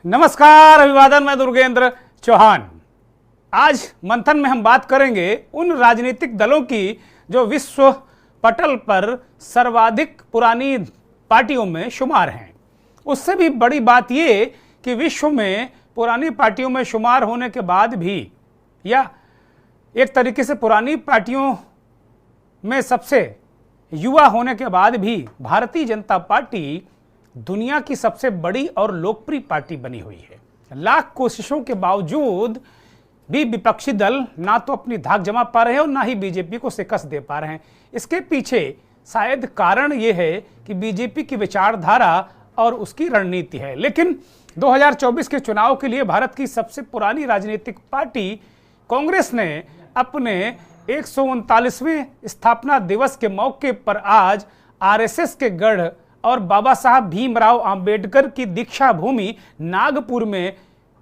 नमस्कार, अभिवादन। मैं दुर्गेंद्र चौहान। आज मंथन में हम बात करेंगे उन राजनीतिक दलों की जो विश्व पटल पर सर्वाधिक पुरानी पार्टियों में शुमार हैं। उससे भी बड़ी बात यह कि विश्व में पुरानी पार्टियों में शुमार होने के बाद भी, या एक तरीके से पुरानी पार्टियों में सबसे युवा होने के बाद भी, भारतीय जनता पार्टी दुनिया की सबसे बड़ी और लोकप्रिय पार्टी बनी हुई है। लाख कोशिशों के बावजूद भी विपक्षी दल ना तो अपनी धाक जमा पा रहे हैं और ना ही बीजेपी को शिकस्त दे पा रहे हैं। इसके पीछे शायद कारण यह है कि बीजेपी की विचारधारा और उसकी रणनीति है। लेकिन 2024 के चुनाव के लिए भारत की सबसे पुरानी राजनीतिक पार्टी कांग्रेस ने अपने 139वें स्थापना दिवस के मौके पर आज आरएसएस के गढ़ और बाबा साहब भीमराव अंबेडकर की दीक्षा भूमि नागपुर में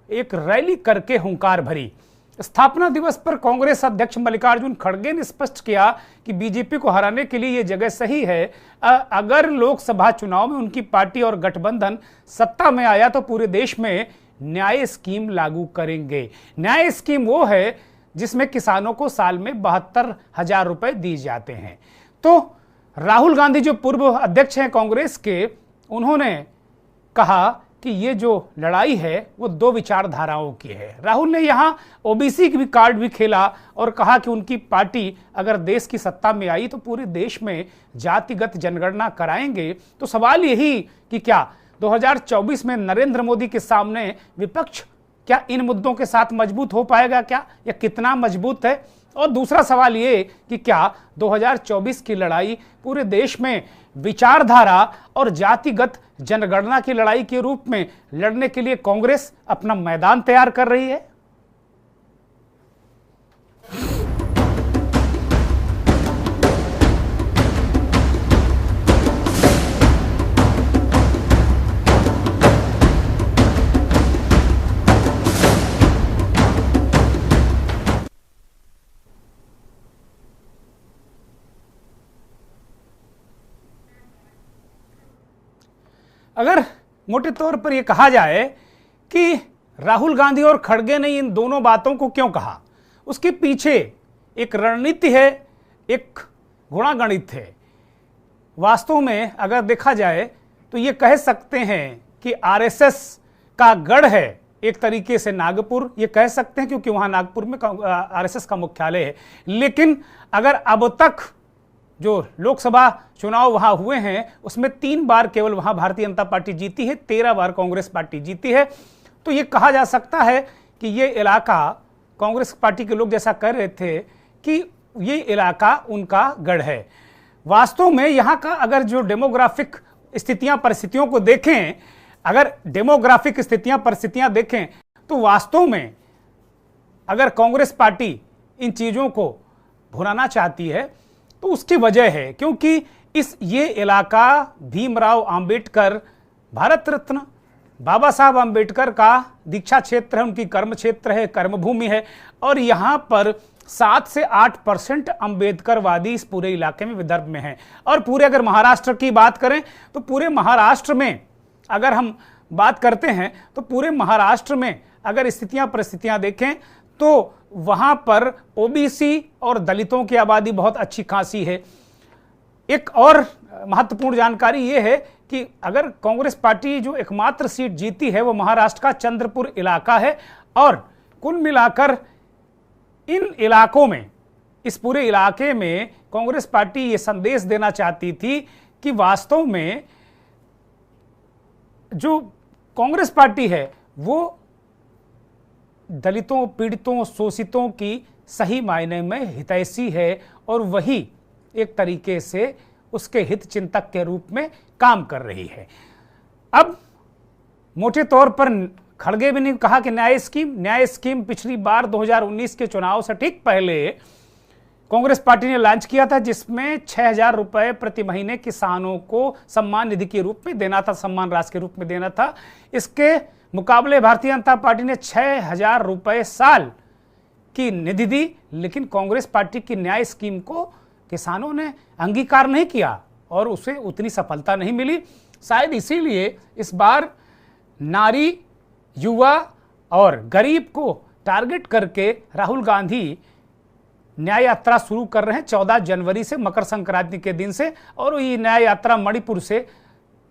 एक रैली करके हुंकार भरी। स्थापना दिवस पर कांग्रेस अध्यक्ष मल्लिकार्जुन खड़गे ने स्पष्ट किया कि बीजेपी को हराने के लिए यह जगह सही है। अगर लोकसभा चुनाव में उनकी पार्टी और गठबंधन सत्ता में आया तो पूरे देश में न्याय स्कीम लागू करेंगे। न्याय स्कीम वो है जिसमें किसानों को साल में 72,000 रुपए दिए जाते हैं। तो राहुल गांधी जो पूर्व अध्यक्ष हैं कांग्रेस के, उन्होंने कहा कि ये जो लड़ाई है वो दो विचारधाराओं की है। राहुल ने यहाँ ओबीसी की भी कार्ड भी खेला और कहा कि उनकी पार्टी अगर देश की सत्ता में आई तो पूरे देश में जातिगत जनगणना कराएंगे। तो सवाल यही कि क्या 2024 में नरेंद्र मोदी के सामने विपक्ष क्या इन मुद्दों के साथ मजबूत हो पाएगा क्या, या कितना मजबूत है? और दूसरा सवाल ये कि क्या 2024 की लड़ाई पूरे देश में विचारधारा और जातिगत जनगणना की लड़ाई के रूप में लड़ने के लिए कांग्रेस अपना मैदान तैयार कर रही है? अगर मोटे तौर पर यह कहा जाए कि राहुल गांधी और खड़गे ने इन दोनों बातों को क्यों कहा, उसके पीछे एक रणनीति है, एक गुणागणित है। वास्तव में अगर देखा जाए तो ये कह सकते हैं कि आरएसएस का गढ़ है एक तरीके से नागपुर, ये कह सकते हैं क्योंकि वहां नागपुर में आरएसएस का मुख्यालय है। लेकिन अगर अब तक जो लोकसभा चुनाव वहां हुए हैं उसमें 3 बार केवल वहां भारतीय जनता पार्टी जीती है, 13 बार कांग्रेस पार्टी जीती है। तो यह कहा जा सकता है कि यह इलाका, कांग्रेस पार्टी के लोग जैसा कह रहे थे कि यह इलाका उनका गढ़ है। वास्तव में यहां का अगर जो डेमोग्राफिक स्थितियां परिस्थितियों को देखें, अगर डेमोग्राफिक स्थितियां परिस्थितियां देखें तो वास्तव में अगर कांग्रेस पार्टी इन चीजों को भुनाना चाहती है तो उसकी वजह है क्योंकि ये इलाका भीमराव अंबेडकर, भारत रत्न बाबा साहब अंबेडकर का दीक्षा क्षेत्र है, उनकी कर्म क्षेत्र है, कर्मभूमि है। और यहां पर 7 से 8% अंबेडकरवादी इस पूरे इलाके में, विदर्भ में हैं। और पूरे अगर महाराष्ट्र की बात करें तो पूरे महाराष्ट्र में अगर हम बात करते हैं तो पूरे महाराष्ट्र में अगर स्थितियां परिस्थितियां देखें तो वहां पर ओबीसी और दलितों की आबादी बहुत अच्छी खासी है। एक और महत्वपूर्ण जानकारी यह है कि अगर कांग्रेस पार्टी जो एकमात्र सीट जीती है वो महाराष्ट्र का चंद्रपुर इलाका है। और कुल मिलाकर इन इलाकों में, इस पूरे इलाके में कांग्रेस पार्टी ये संदेश देना चाहती थी कि वास्तव में जो कांग्रेस पार्टी है वो दलितों, पीड़ितों, शोषितों की सही मायने में हितैषी है और वही एक तरीके से उसके हित चिंतक के रूप में काम कर रही है। अब मोटे तौर पर खड़गे भी ने कहा कि न्याय स्कीम पिछली बार 2019 के चुनाव से ठीक पहले कांग्रेस पार्टी ने लॉन्च किया था, जिसमें 6,000 रुपए प्रति महीने किसानों को सम्मान निधि के रूप में देना था, सम्मान राशि के रूप में देना था। इसके मुकाबले भारतीय जनता पार्टी ने 6,000 रुपए साल की निधि दी, लेकिन कांग्रेस पार्टी की न्याय स्कीम को किसानों ने अंगीकार नहीं किया और उसे उतनी सफलता नहीं मिली। शायद इसीलिए इस बार नारी युवा और गरीब को टारगेट करके राहुल गांधी न्याय यात्रा शुरू कर रहे हैं 14 जनवरी से, मकर संक्रांति के दिन से। और ये न्याय यात्रा मणिपुर से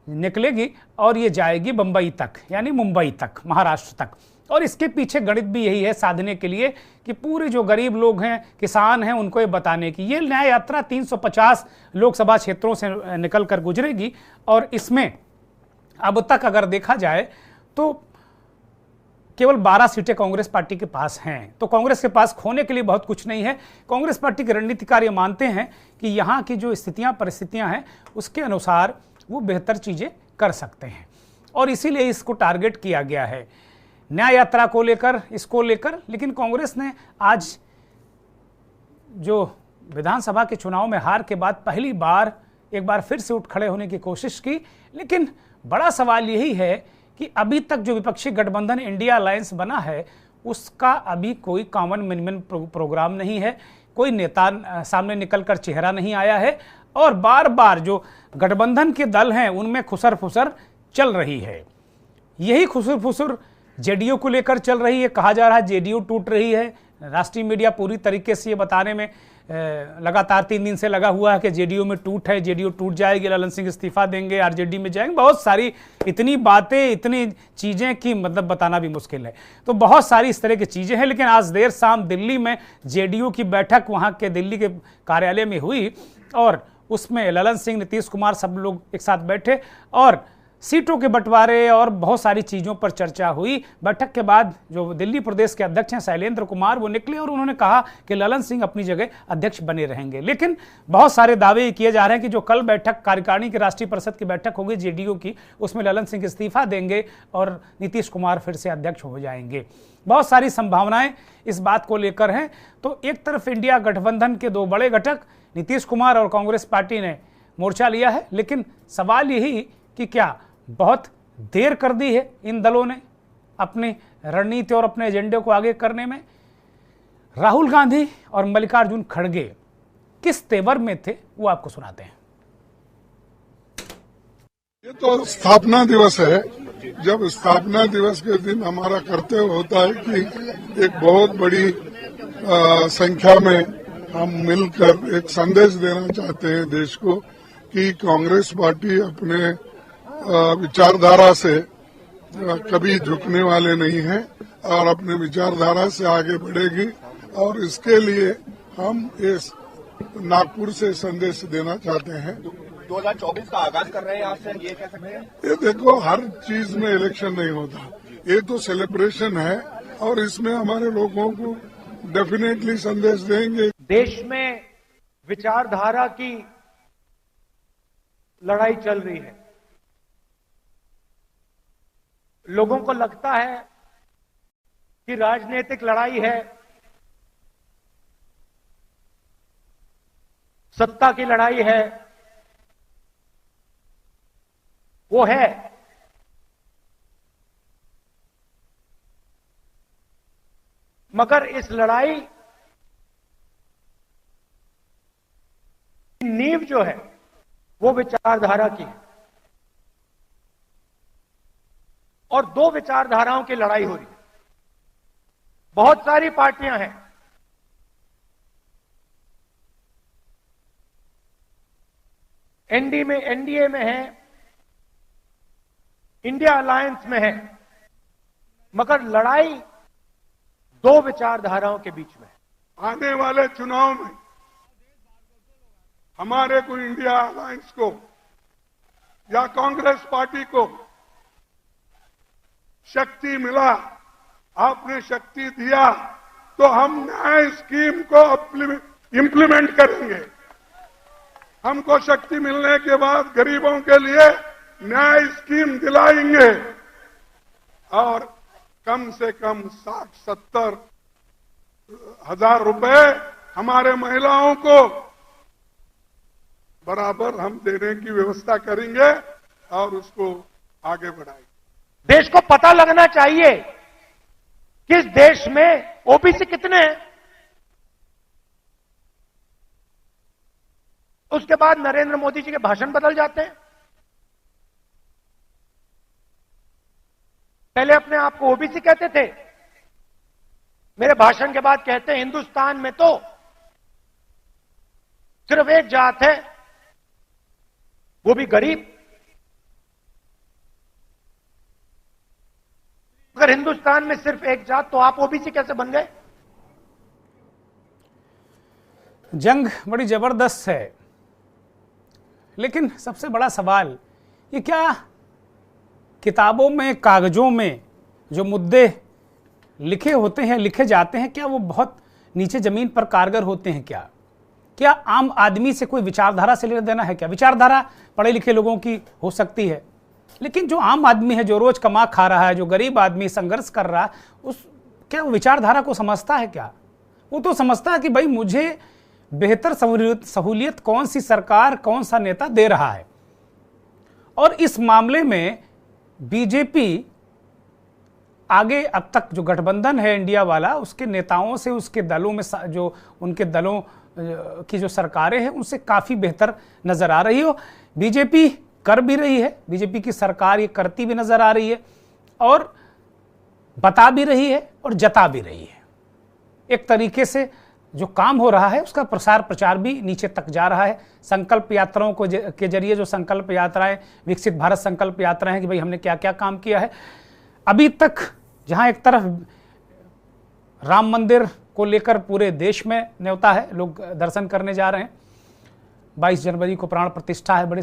निकलेगी और ये जाएगी बंबई तक, यानी मुंबई तक, महाराष्ट्र तक। और इसके पीछे गणित भी यही है, साधने के लिए कि पूरे जो गरीब लोग हैं, किसान हैं, उनको ये बताने की। ये न्याय यात्रा 350 लोकसभा क्षेत्रों से निकल कर गुजरेगी। और इसमें अब तक अगर देखा जाए तो केवल 12 सीटें कांग्रेस पार्टी के पास हैं। तो कांग्रेस के पास खोने के लिए बहुत कुछ नहीं है। कांग्रेस पार्टी के रणनीतिकार ये मानते हैं कि यहाँ की जो स्थितियाँ परिस्थितियाँ हैं उसके अनुसार वो बेहतर चीज़ें कर सकते हैं, और इसीलिए इसको टारगेट किया गया है न्याय यात्रा को लेकर, इसको लेकर। लेकिन कांग्रेस ने आज जो विधानसभा के चुनाव में हार के बाद पहली बार एक बार फिर से उठ खड़े होने की कोशिश की। लेकिन बड़ा सवाल यही है कि अभी तक जो विपक्षी गठबंधन इंडिया अलायंस बना है उसका अभी कोई कॉमन मिनिमम प्रोग्राम नहीं है, कोई नेता सामने निकलकर चेहरा नहीं आया है, और बार बार जो गठबंधन के दल हैं उनमें खुसर फुसर चल रही है। यही खुसर फुसर जेडीयू को लेकर चल रही है। कहा जा रहा है जेडीयू टूट रही है। राष्ट्रीय मीडिया पूरी तरीके से ये बताने में लगातार 3 दिन से लगा हुआ है कि जेडीयू में टूट है, जेडीयू टूट जाएगी, ललन सिंह इस्तीफा देंगे, आरजेडी में जाएंगे। बहुत सारी इतनी बातें, इतनी चीज़ें कि मतलब बताना भी मुश्किल है। तो बहुत सारी इस तरह की चीज़ें हैं। लेकिन आज देर शाम दिल्ली में जेडीयू की बैठक वहाँ के दिल्ली के कार्यालय में हुई, और उसमें ललन सिंह, नीतीश कुमार सब लोग एक साथ बैठे और सीटों के बंटवारे और बहुत सारी चीज़ों पर चर्चा हुई। बैठक के बाद जो दिल्ली प्रदेश के अध्यक्ष हैं शैलेंद्र कुमार, वो निकले और उन्होंने कहा कि ललन सिंह अपनी जगह अध्यक्ष बने रहेंगे। लेकिन बहुत सारे दावे किए जा रहे हैं कि जो कल बैठक कार्यकारिणी की राष्ट्रीय परिषद की बैठक होगी जेडीयू की, उसमें ललन सिंह इस्तीफा देंगे और नीतीश कुमार फिर से अध्यक्ष हो जाएंगे। बहुत सारी संभावनाएं इस बात को लेकर हैं। तो एक तरफ इंडिया गठबंधन के 2 बड़े घटक नीतीश कुमार और कांग्रेस पार्टी ने मोर्चा लिया है। लेकिन सवाल यही कि क्या बहुत देर कर दी है इन दलों ने अपनी रणनीति और अपने एजेंडे को आगे करने में। राहुल गांधी और मल्लिकार्जुन खड़गे किस तेवर में थे वो आपको सुनाते हैं। ये तो स्थापना दिवस है। जब स्थापना दिवस के दिन हमारा कर्तव्य होता है कि एक बहुत बड़ी संख्या में हम मिलकर एक संदेश देना चाहते हैं देश को कि कांग्रेस पार्टी अपने विचारधारा से कभी झुकने वाले नहीं हैं और अपने विचारधारा से आगे बढ़ेगी। और इसके लिए हम इस नागपुर से संदेश देना चाहते हैं। 2024 का आगाज कर रहे हैं आज से, ये कह सकते हैं। ये देखो, हर चीज में इलेक्शन नहीं होता, ये तो सेलिब्रेशन है और इसमें हमारे लोगों को डेफिनेटली संदेश देंगे। देश में विचारधारा की लड़ाई चल रही है। लोगों को लगता है कि राजनीतिक लड़ाई है, सत्ता की लड़ाई है, वो है। मगर इस लड़ाई की नींव जो है वो विचारधारा की है, और 2 विचारधाराओं की लड़ाई हो रही है। बहुत सारी पार्टियां हैं, एनडीए में है, इंडिया अलायंस में है, मगर लड़ाई 2 विचारधाराओं के बीच में है। आने वाले चुनाव में हमारे को इंडिया अलायंस को या कांग्रेस पार्टी को शक्ति मिला, आपने शक्ति दिया, तो हम न्याय स्कीम को इम्प्लीमेंट करेंगे। हमको शक्ति मिलने के बाद गरीबों के लिए न्याय स्कीम दिलाएंगे और कम से कम 60-70 हजार रुपए हमारे महिलाओं को बराबर हम देने की व्यवस्था करेंगे और उसको आगे बढ़ाएंगे। देश को पता लगना चाहिए कि इस देश में ओबीसी कितने हैं। उसके बाद नरेंद्र मोदी जी के भाषण बदल जाते हैं। पहले अपने आप को ओबीसी कहते थे, मेरे भाषण के बाद कहते हैं हिंदुस्तान में तो सिर्फ एक जात है, वो भी गरीब। अगर हिंदुस्तान में सिर्फ एक जात तो आप ओबीसी कैसे बन गए? जंग बड़ी जबरदस्त है, लेकिन सबसे बड़ा सवाल ये क्या किताबों में, कागजों में जो मुद्दे लिखे होते हैं, लिखे जाते हैं, क्या वो बहुत नीचे जमीन पर कारगर होते हैं? क्या आम आदमी से कोई विचारधारा से लेना देना है? क्या विचारधारा पढ़े लिखे लोगों की हो सकती है, लेकिन जो आम आदमी है, जो रोज कमा खा रहा है, जो गरीब आदमी संघर्ष कर रहा है, क्या वो विचारधारा को समझता है? क्या वो तो समझता है कि भाई मुझे बेहतर सहूलियत कौन सी सरकार, कौन सा नेता दे रहा है। और इस मामले में बीजेपी आगे अब तक जो गठबंधन है इंडिया वाला, उसके नेताओं से, उसके दलों में जो उनके दलों की जो सरकारें हैं उनसे काफ़ी बेहतर नज़र आ रही हो। बीजेपी कर भी रही है, बीजेपी की सरकार ये करती भी नज़र आ रही है और बता भी रही है और जता भी रही है। एक तरीके से जो काम हो रहा है उसका प्रसार प्रचार भी नीचे तक जा रहा है। संकल्प यात्राओं को के जरिए जो संकल्प यात्राएं, विकसित भारत संकल्प यात्राएं हैं कि भाई हमने क्या क्या काम किया है अभी तक। जहां एक तरफ राम मंदिर को लेकर पूरे देश में न्योता है, लोग दर्शन करने जा रहे हैं। 22 जनवरी को प्राण प्रतिष्ठा है बड़े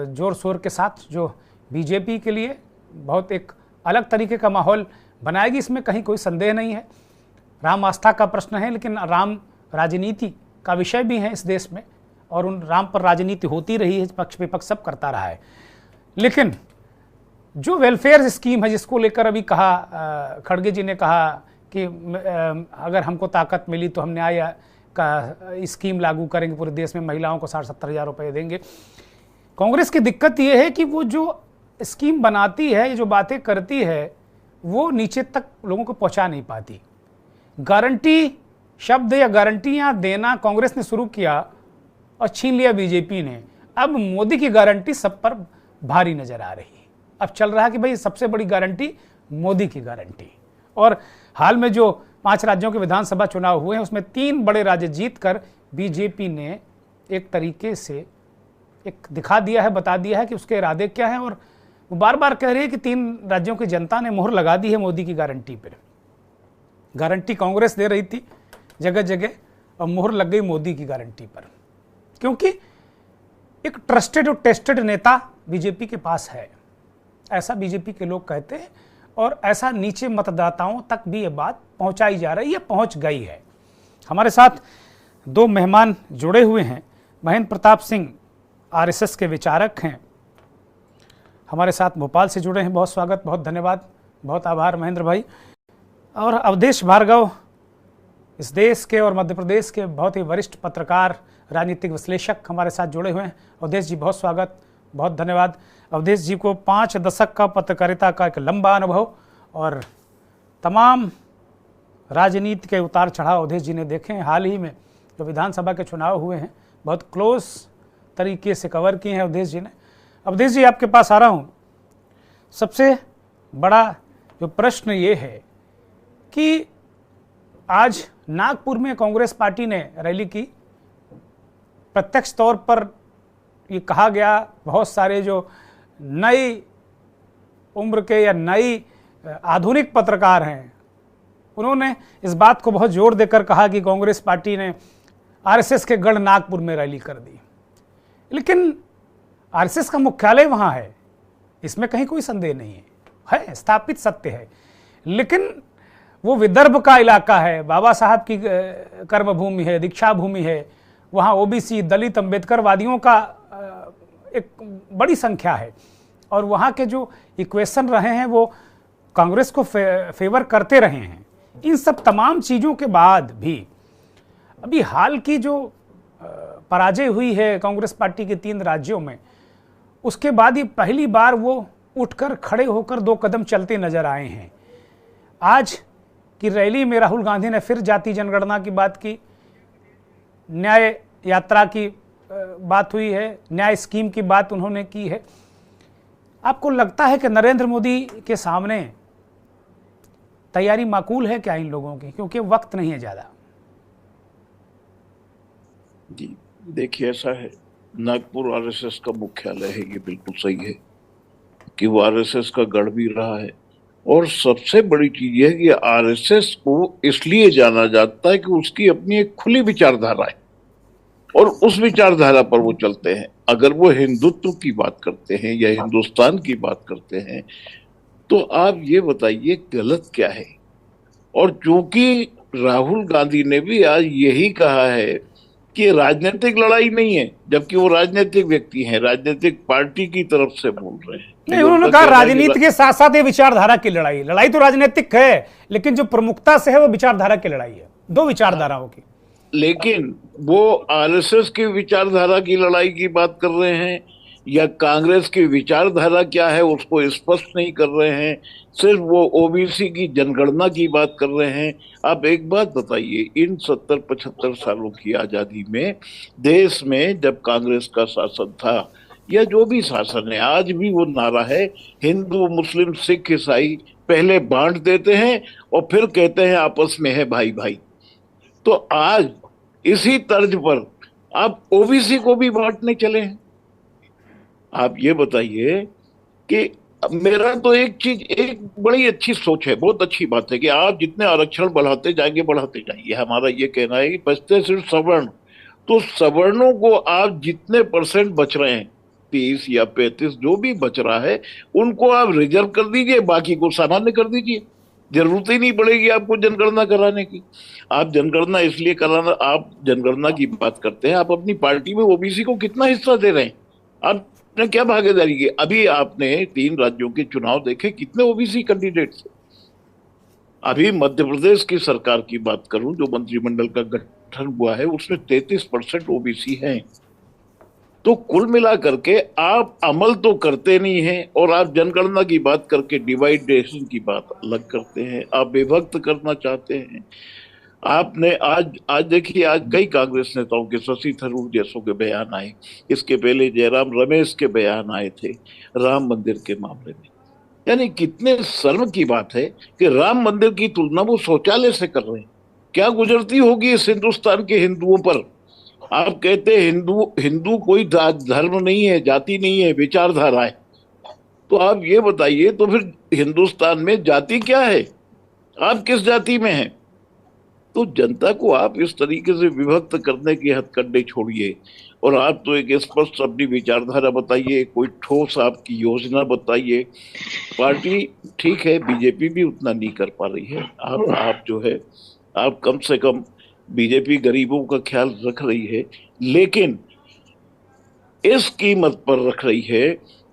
जोर शोर के साथ, जो बीजेपी के लिए बहुत एक अलग तरीके का माहौल बनाएगी, इसमें कहीं कोई संदेह नहीं है। राम आस्था का प्रश्न है, लेकिन राम राजनीति का विषय भी है इस देश में, और उन राम पर राजनीति होती रही है, पक्ष विपक्ष सब करता रहा है। लेकिन जो वेलफेयर स्कीम है, जिसको लेकर अभी कहा, खड़गे जी ने कहा कि अगर हमको ताकत मिली तो हम न्याय का स्कीम लागू करेंगे, पूरे देश में महिलाओं को 60-70 हज़ार रुपये देंगे। कांग्रेस की दिक्कत ये है कि वो जो स्कीम बनाती है, ये जो बातें करती है, वो नीचे तक लोगों को पहुंचा नहीं पाती। गारंटी शब्द या गारंटियां देना कांग्रेस ने शुरू किया और छीन लिया बीजेपी ने। अब मोदी की गारंटी सब पर भारी नजर आ रही है। अब चल रहा है कि भाई सबसे बड़ी गारंटी मोदी की गारंटी। और हाल में जो 5 राज्यों के विधानसभा चुनाव हुए हैं, उसमें 3 बड़े राज्य जीतकर बीजेपी ने एक तरीके से एक दिखा दिया है, बता दिया है कि उसके इरादे क्या हैं। और वो बार बार कह रही है कि 3 राज्यों की जनता ने मोहर लगा दी है मोदी की गारंटी पर। गारंटी कांग्रेस दे रही थी जगह जगह, और मोहर लग गई मोदी की गारंटी पर, क्योंकि एक ट्रस्टेड और टेस्टेड नेता बीजेपी के पास है, ऐसा बीजेपी के लोग कहते हैं। और ऐसा नीचे मतदाताओं तक भी ये बात पहुंचाई जा रही है, पहुंच गई है। हमारे साथ 2 मेहमान जुड़े हुए हैं। महेंद्र प्रताप सिंह आरएसएस के विचारक हैं, हमारे साथ भोपाल से जुड़े हैं। बहुत स्वागत, बहुत धन्यवाद, बहुत आभार महेंद्र भाई। और अवधेश भार्गव इस देश के और मध्य प्रदेश के बहुत ही वरिष्ठ पत्रकार, राजनीतिक विश्लेषक हमारे साथ जुड़े हुए हैं। अवधेश जी बहुत स्वागत, बहुत धन्यवाद। अवधेश जी को 5 दशक का पत्रकारिता का एक लंबा अनुभव और तमाम राजनीति के उतार चढ़ाव अवधेश जी ने देखे हैं। हाल ही में जो विधानसभा के चुनाव हुए हैं, बहुत क्लोज तरीके से कवर किए हैं अवधेश जी ने। अवधेश जी आपके पास आ रहा हूँ। सबसे बड़ा जो प्रश्न ये है कि आज नागपुर में कांग्रेस पार्टी ने रैली की। प्रत्यक्ष तौर पर ये कहा गया, बहुत सारे जो नई उम्र के या नई आधुनिक पत्रकार हैं, उन्होंने इस बात को बहुत जोर देकर कहा कि कांग्रेस पार्टी ने आरएसएस के गढ़ नागपुर में रैली कर दी। लेकिन आरएसएस का मुख्यालय वहाँ है, इसमें कहीं कोई संदेह नहीं है, स्थापित सत्य है। लेकिन वो विदर्भ का इलाका है, बाबा साहब की कर्मभूमि है, दीक्षा भूमि है। वहाँ ओबीसी, दलित, अम्बेडकरवादियों का एक बड़ी संख्या है, और वहाँ के जो इक्वेशन रहे हैं वो कांग्रेस को फेवर करते रहे हैं। इन सब तमाम चीज़ों के बाद भी अभी हाल की जो पराजय हुई है कांग्रेस पार्टी के 3 राज्यों में, उसके बाद ही पहली बार वो उठकर खड़े होकर 2 कदम चलते नजर आए हैं। आज की रैली में राहुल गांधी ने फिर जाति जनगणना की बात की, न्याय यात्रा की बात हुई है, न्याय स्कीम की बात उन्होंने की है। आपको लगता है कि नरेंद्र मोदी के सामने तैयारी माकूल है क्या इन लोगों की, क्योंकि वक्त नहीं है ज्यादा? जी देखिए, ऐसा है, नागपुर आरएसएस का मुख्यालय है, ये बिल्कुल सही है कि वो आरएसएस का गढ़ भी रहा है। और सबसे बड़ी चीज है कि आरएसएस को इसलिए जाना जाता है कि उसकी अपनी एक खुली विचारधारा है और उस विचारधारा पर वो चलते हैं। अगर वो हिंदुत्व की बात करते हैं या हिंदुस्तान की बात करते हैं तो आप ये बताइए गलत क्या है। और चूंकि राहुल गांधी ने भी आज यही कहा है कि राजनीतिक लड़ाई नहीं है, जबकि वो राजनीतिक व्यक्ति हैं, राजनीतिक पार्टी की तरफ से बोल रहे हैं। नहीं, उन्होंने कहा राजनीति के साथ साथ ये विचारधारा की लड़ाई, लड़ाई तो राजनीतिक है लेकिन जो प्रमुखता से है वो विचारधारा की लड़ाई है, दो विचारधाराओं की। लेकिन वो आरएसएस की विचारधारा की लड़ाई की बात कर रहे हैं या कांग्रेस की विचारधारा क्या है उसको स्पष्ट नहीं कर रहे हैं, सिर्फ वो ओबीसी की जनगणना की बात कर रहे हैं। आप एक बात बताइए, इन 70-75 सालों की आजादी में देश में जब कांग्रेस का शासन था या जो भी शासन है, आज भी वो नारा है हिंदू मुस्लिम सिख ईसाई पहले बांट देते हैं और फिर कहते हैं आपस में है भाई भाई। तो आज इसी तर्ज पर आप ओबीसी को भी बांटने चले हैं। आप ये बताइए कि मेरा तो एक बड़ी अच्छी सोच है, बहुत अच्छी बात है कि आप जितने आरक्षण बढ़ाते जाएंगे। हमारा ये कहना है कि बचते सिर्फ सवर्ण, तो सवर्णों को आप जितने परसेंट बच रहे हैं, 30 या 35 जो भी बच रहा है, उनको आप रिजर्व कर दीजिए, बाकी को सामान्य कर दीजिए। जरूरत ही नहीं पड़ेगी आपको जनगणना कराने की। आप जनगणना इसलिए कराना, आप जनगणना की बात करते हैं, आप अपनी पार्टी में ओबीसी को कितना हिस्सा दे रहे हैं? आपने क्या भागीदारी की? अभी आपने 3 राज्यों के चुनाव देखे, कितने ओबीसी कैंडिडेट थे? अभी मध्य प्रदेश की सरकार की बात करूं, जो मंत्रिमंडल का गठन हुआ है, उसमें 33% ओबीसी हैं। तो कुल मिला करके आप अमल तो करते नहीं हैं और आप जनगणना की बात करके डिवाइडेशन की बात अलग करते हैं, आप विभक्त करना चाहते हैं। आपने आज देखिए, आज कई कांग्रेस नेताओं के, शशि थरूर जैसों के बयान आए, इसके पहले जयराम रमेश के बयान आए थे राम मंदिर के मामले में। यानी कितने शर्म की बात है कि राम मंदिर की तुलना वो शौचालय से कर रहे हैं। क्या गुजरती होगी इस हिंदुस्तान के हिंदुओं पर? आप कहते हैं हिंदू कोई धर्म नहीं है, जाति नहीं है, विचारधारा है। तो आप ये बताइए, तो फिर हिंदुस्तान में जाति क्या है? आप किस जाति में हैं? तो जनता को आप इस तरीके से विभक्त करने की हथकंडे छोड़िए और आप तो एक स्पष्ट अपनी विचारधारा बताइए, कोई ठोस आपकी योजना बताइए। पार्टी ठीक है, बीजेपी भी उतना नहीं कर पा रही है। आप जो है, आप कम से कम बीजेपी गरीबों का ख्याल रख रही है, लेकिन इस कीमत पर रख रही है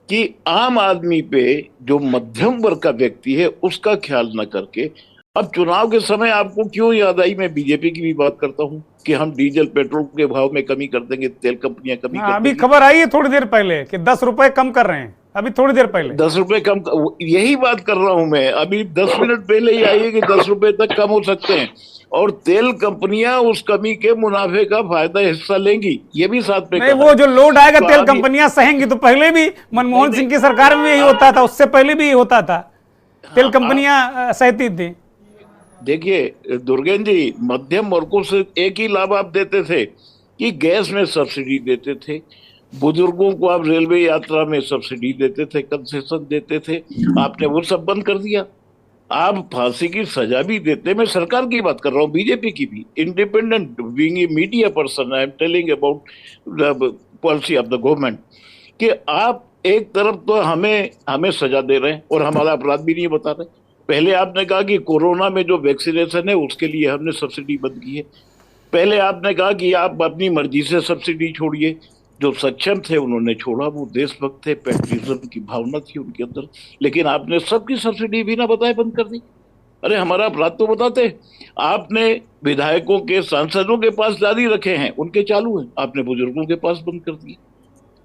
कि आम आदमी पे, जो मध्यम वर्ग का व्यक्ति है, उसका ख्याल न करके। अब चुनाव के समय आपको क्यों याद आई, मैं बीजेपी की भी बात करता हूं कि हम डीजल पेट्रोल के भाव में कमी कर देंगे, तेल कंपनियां कमी कर देंगी। अभी खबर आई है थोड़ी देर पहले कि 10 रुपए कम कर रहे हैं, अभी थोड़ी देर पहले 10 रुपए कम, यही बात कर रहा हूं मैं। अभी 10 मिनट पहले ही आई है कि 10 रुपए तक कम हो सकते हैं और तेल कंपनियां उस कमी के मुनाफे का फायदा हिस्सा लेंगी, ये भी साथ में। नहीं, वो जो लोड आएगा तेल कंपनियां सहेंगी। तो पहले भी मनमोहन सिंह की सरकार में यही होता था, उससे पहले भी यही होता था, तेल कंपनियां सहती थी। देखिए दुर्गेन जी, मध्यम वर्ग को सिर्फ एक ही लाभ आप देते थे कि गैस में सब्सिडी देते थे, बुजुर्गों को आप रेलवे यात्रा में सब्सिडी देते थे, कंसेशन देते थे, आपने वो सब बंद कर दिया। आप फांसी की सजा भी देते, मैं सरकार की बात कर रहा हूँ, बीजेपी की भी, independent being a media person I am telling about the policy of the government, कि आप एक तरफ तो हमें सजा दे रहे हैं और हमारा अपराध भी नहीं बता रहे। पहले आपने कहा कि कोरोना में जो वैक्सीनेशन है उसके लिए हमने सब्सिडी बंद की है। पहले आपने कहा कि आप अपनी मर्जी से सब्सिडी छोड़िए, जो सक्षम थे उन्होंने छोड़ा, वो देशभक्त थे, पैट्रियटिज्म की भावना थी उनके अंदर, लेकिन आपने सबकी सब्सिडी बिना बताए बंद कर दी। अरे हमारा अपराध तो बताते। आपने विधायकों के, सांसदों के पास जारी रखे हैं, उनके चालू हैं, आपने बुजुर्गों के पास बंद कर दिए।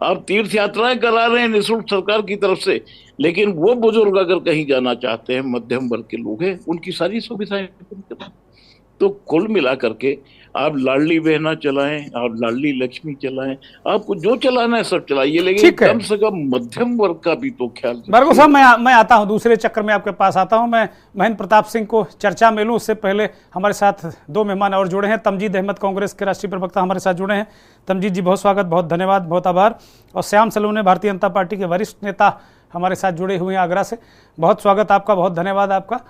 आप तीर्थ यात्राएं करा रहे हैं निःशुल्क सरकार की तरफ से, लेकिन वो बुजुर्ग अगर कहीं जाना चाहते हैं, मध्यम वर्ग के लोग हैं, उनकी सारी सुविधाएं बंद कर। तो कुल मिला करके आप लाडली बहना चलाएं, आप लाडली लक्ष्मी चलाएं, आपको जो चलाना है सब चलाइए, लेकिन ठीक है। कम से कम मध्यम वर्ग का भी तो ख्याल रखिए। भार्गव साहब, मैं आता हूं, दूसरे चक्कर में आपके पास आता हूं। मैं महेंद्र प्रताप सिंह को चर्चा में लूं, उससे पहले हमारे साथ दो मेहमान और जुड़े हैं। तमजीद अहमद, कांग्रेस के राष्ट्रीय प्रवक्ता, हमारे साथ जुड़े हैं। तमजीद जी, बहुत स्वागत, बहुत धन्यवाद, बहुत आभार। और श्याम सलूने, भारतीय जनता पार्टी के वरिष्ठ नेता, हमारे साथ जुड़े हुए हैं आगरा से। बहुत स्वागत आपका, बहुत धन्यवाद आपका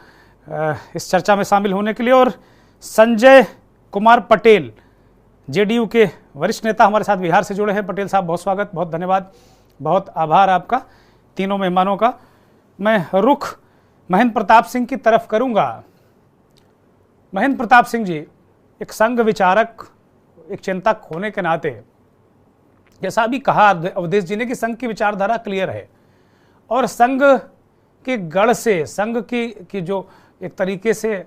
इस चर्चा में शामिल होने के लिए। और संजय कुमार पटेल, जेडीयू के वरिष्ठ नेता, हमारे साथ बिहार से जुड़े हैं। पटेल साहब, बहुत स्वागत, बहुत धन्यवाद, बहुत आभार आपका तीनों मेहमानों का। मैं रुख महेंद्र प्रताप सिंह की तरफ करूंगा। महेंद्र प्रताप सिंह जी, एक संघ विचारक, एक चिंतक होने के नाते, जैसा भी कहा अवधेश जी ने कि संघ की विचारधारा क्लियर है और संघ के गढ़ से, संघ की जो एक तरीके से